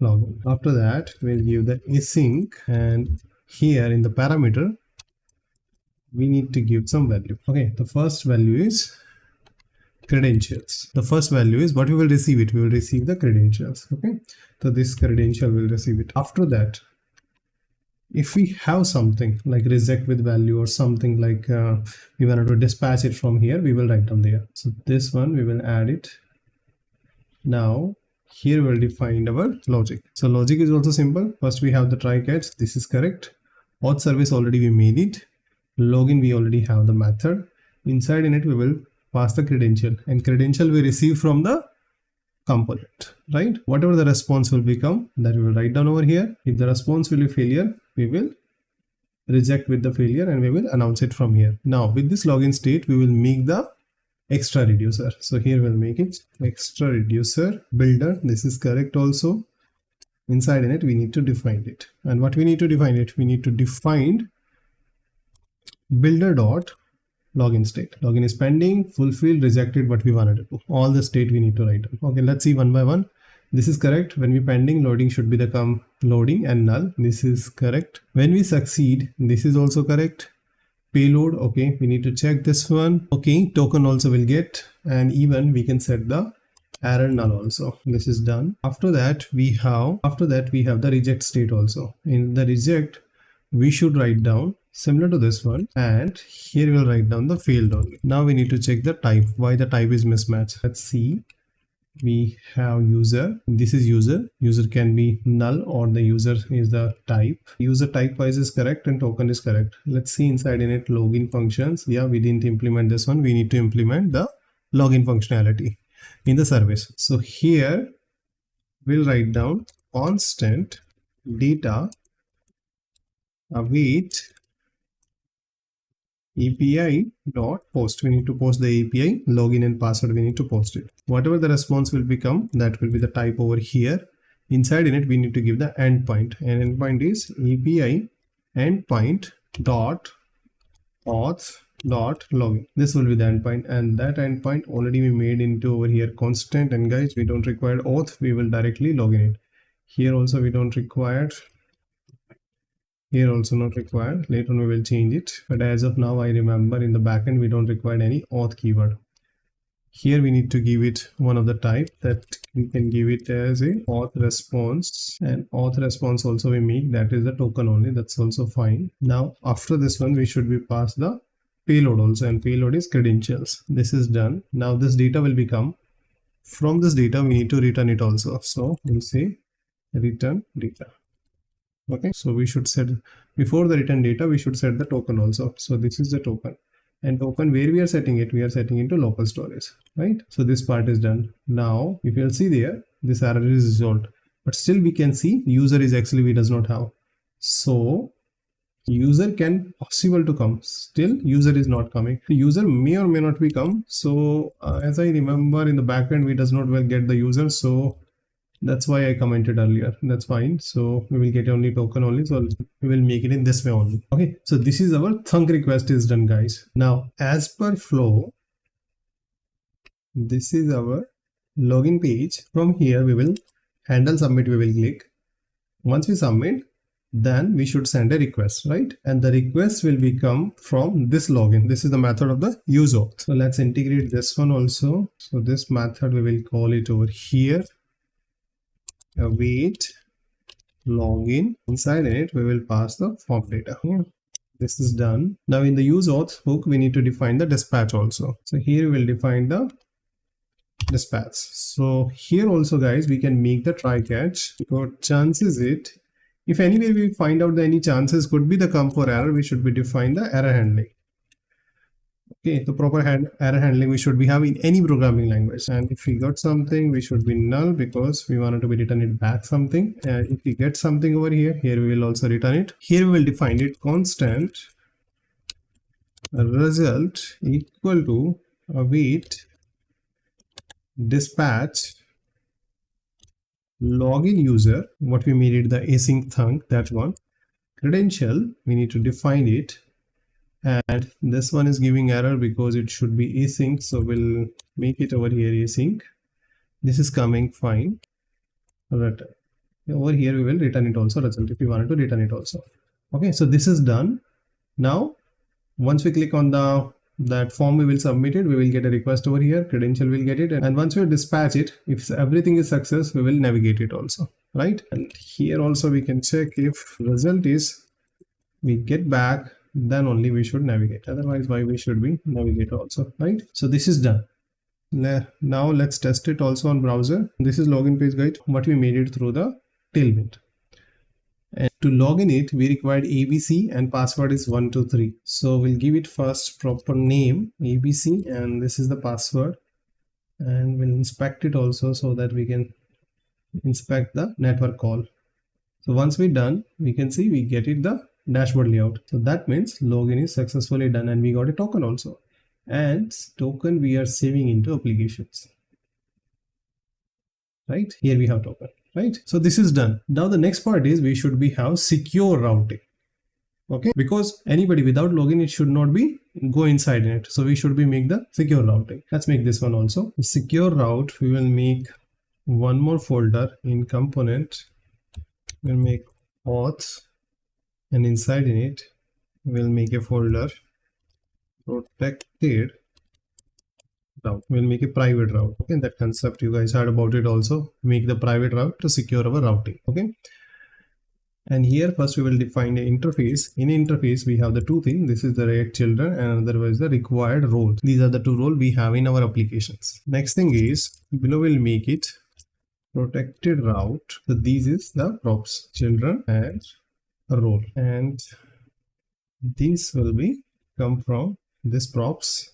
login. After that we'll give the async, and here in the parameter we need to give some value. Okay, the first value is credentials. The first value is what we will receive it. We will receive the credentials. Okay, so this credential will receive it. After that, if we have something like reject with value or something like we wanted to dispatch it from here, we will write down there. So this one we will add it. Now here we'll define our logic. So logic is also simple. First we have the try catch. This is correct. Auth service already we made it. Login we already have the method. Inside in it we will pass the credential, and credential we receive from the component, right? Whatever the response will become, that we will write down over here. If the response will be failure, we will reject with the failure and we will announce it from here. Now with this login state we will make the extra reducer. So here we'll make it extra reducer builder. This is correct also. Inside in it we need to define it, and what we need to define it, we need to define builder dot login state. Login is pending, fulfilled, rejected, what we wanted to do. All the state we need to write down. Okay, let's see one by one. This is correct. When we pending, loading should be the loading and null. This is correct. When we succeed, this is also correct. Payload, okay, we need to check this one. Okay, token also will get, and even we can set the error null also. This is done. After that we have the reject state also. In the reject we should write down similar to this one, and here we'll write down the failed only. Now we need to check the type, why the type is mismatched. Let's see. We have user. This is user. User can be null, or the user is the type. User type wise is correct and token is correct. Let's see inside in it login functions. Yeah, we didn't implement this one. We need to implement the login functionality in the service. So here we'll write down constant data await API dot post. We need to post the API login and password. We need to post it. Whatever the response will become, that will be the type over here. Inside in it we need to give the endpoint, and endpoint is API endpoint dot auth dot login. This will be the endpoint, and that endpoint already we made into over here constant. And guys, we don't require auth, we will directly login it. Here also we don't require. Here also not required. Later on we will change it, but as of now I remember in the backend we don't require any auth keyword. Here we need to give it one of the type, that we can give it as a auth response, and auth response also we make, that is the token only. That's also fine. Now after this one we should be pass the payload also, and payload is credentials. This is done. Now this data will become, from this data we need to return it also. So we'll say return data. Okay, so we should set, before the return data we should set the token also. So this is the token. And token, where we are setting it, we are setting into local storage, right? So this part is done. Now if you'll see there, this error is resolved, but still we can see user is actually we does not have. So user can possible to come, still user is not coming. The user may or may not be come. So as I remember in the backend we does not well get the user, so that's why I commented earlier. That's fine. So we will get only token only. So we will make it in this way only. Okay. So this is our thunk request is done, guys. Now, as per flow, this is our login page. From here, we will handle submit. We will click. Once we submit, then we should send a request, right? And the request will become from this login. This is the method of the use auth. So let's integrate this one also. So this method, we will call it over here. Await login. Inside it we will pass the form data. This is done. Now in the use auth hook we need to define the dispatch also. So here we will define the dispatch. So here also, guys, we can make the try catch, because chances it, if anyway we find out that any chances could be the come for error, we should be define the error handling. Okay, the proper error handling we should be have in any programming language. And if we got something, we should be null, because we wanted to be return it back something. And if we get something over here, here we will also return it. Here we will define it constant result equal to await dispatch login user. What we made it the async thunk, that one. Credential, we need to define it. And this one is giving error because it should be async, so we'll make it over here async. This is coming fine. Return. Over here we will return it also result if we wanted to return it also. Okay, so this is done. Now once we click on that form, we will submit it, we will get a request over here, credential will get it, and once we dispatch it, if everything is success, we will navigate it also, right? And here also we can check if result is we get back, then only we should navigate. Otherwise, why we should be navigate also, right? So this is done. Now let's test it also on browser. This is login page guide, what we made it through the tailwind. And to log in it, we required ABC and password is 123. So we'll give it first proper name ABC, and this is the password, and we'll inspect it also so that we can inspect the network call. So once we're done, we can see we get it the dashboard layout. So that means login is successfully done, and we got a token also. And token we are saving into applications. Right here we have token. Right, so this is done. Now the next part is we should be have secure routing. Okay, because anybody without login, it should not be go inside in it. So we should be make the secure routing. Let's make this one also. Secure route, we will make one more folder in component. We'll make auth, and inside in it we'll make a folder protected route. We'll make a private route. Okay, that concept you guys heard about it also. Make the private route to secure our routing. Okay, and here first we will define the interface. In interface we have the two things. This is the React children, and otherwise the required role. These are the two roles we have in our applications. Next thing is below we'll make it protected route. So these is the props, children and a role, and these will be come from this props.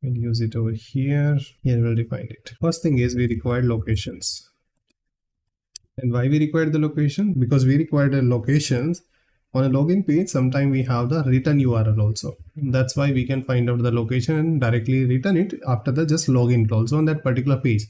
We'll use it over here. Here we'll define it. First thing is we required locations. And why we required the location? Because we required the locations on a login page. Sometimes we have the return URL also. That's why we can find out the location and directly return it after the just login also on that particular page.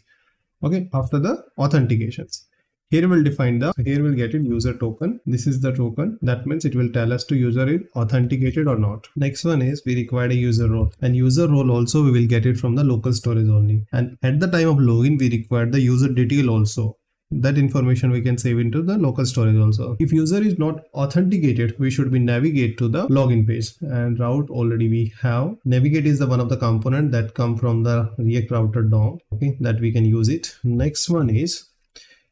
Okay, after the authentications. Here we'll define here we'll get it user token. This is the token. That means it will tell us to user is authenticated or not. Next one is we require a user role, and user role also we will get it from the local storage only. And at the time of login, we require the user detail also. That information we can save into the local storage also. If user is not authenticated, we should be navigate to the login page, and route already we have. Navigate is the one of the component that come from the React router DOM. Okay, that we can use it. Next one is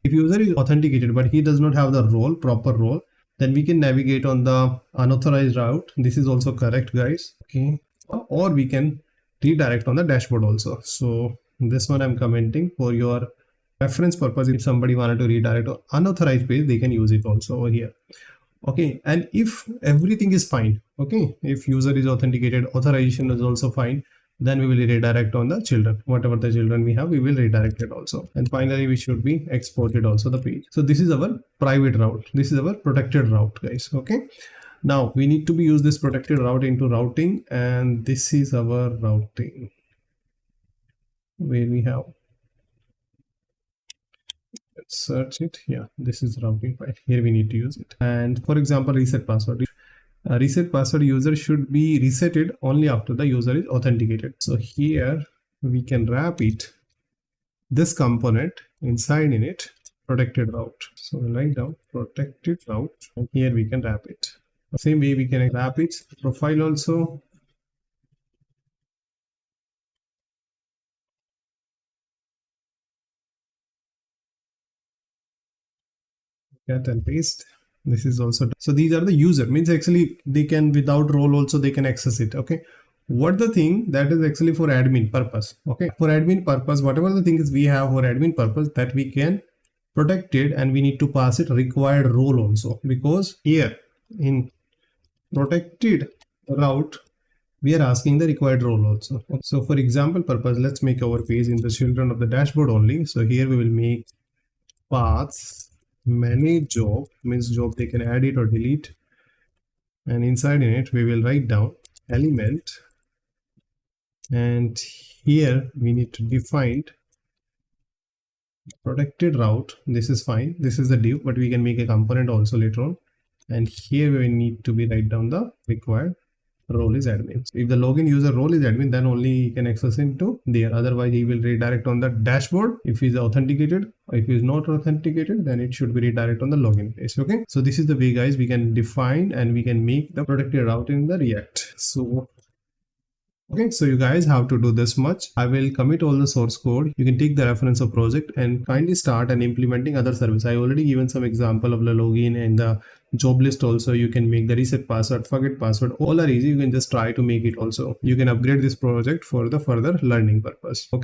if user is authenticated but he does not have the role, proper role, then we can navigate on the unauthorized route. This is also correct, guys. Okay, or we can redirect on the dashboard also. So this one I'm commenting for your reference purpose. If somebody wanted to redirect to unauthorized page, they can use it also over here. Okay, and if everything is fine, okay, if user is authenticated, authorization is also fine, then we will redirect on the children. Whatever the children we have, we will redirect it also. And finally, we should be exported also the page. So this is our private route. This is our protected route, guys. Okay. Now we need to be use this protected route into routing, and this is our routing where we have, let's search it. Yeah, this is routing file. Here we need to use it. And for example, reset password. Reset password user should be resetted only after the user is authenticated. So here we can wrap it, this component inside in it, protected route. So we'll write down protected route, and here we can wrap it. Same way we can wrap it profile also. Cut and paste. This is also done. So these are the user, means actually they can without role also they can access it. Okay, what the thing that is actually for admin purpose. Okay, for admin purpose, whatever the thing is we have for admin purpose, that we can protect it, and we need to pass it required role also, because here in protected route we are asking the required role also. So for example purpose, let's make our page in the children of the dashboard only. So here we will make paths manage job, means job they can add it or delete, and inside in it we will write down element, and here we need to define protected route. This is fine, this is the div, but we can make a component also later on, and here we need to be write down the required role is admin. So if the login user role is admin, then only he can access into there, otherwise he will redirect on the dashboard if he's authenticated. If he's not authenticated, then it should be redirect on the login page. Okay, so this is the way guys we can define and we can make the protected route in the React. So okay, so you guys have to do this much. I will commit all the source code. You can take the reference of project and kindly start and implementing other service. I already given some example of the login and the job list also. You can make the reset password, forget password, all are easy. You can just try to make it also. You can upgrade this project for the further learning purpose. Okay.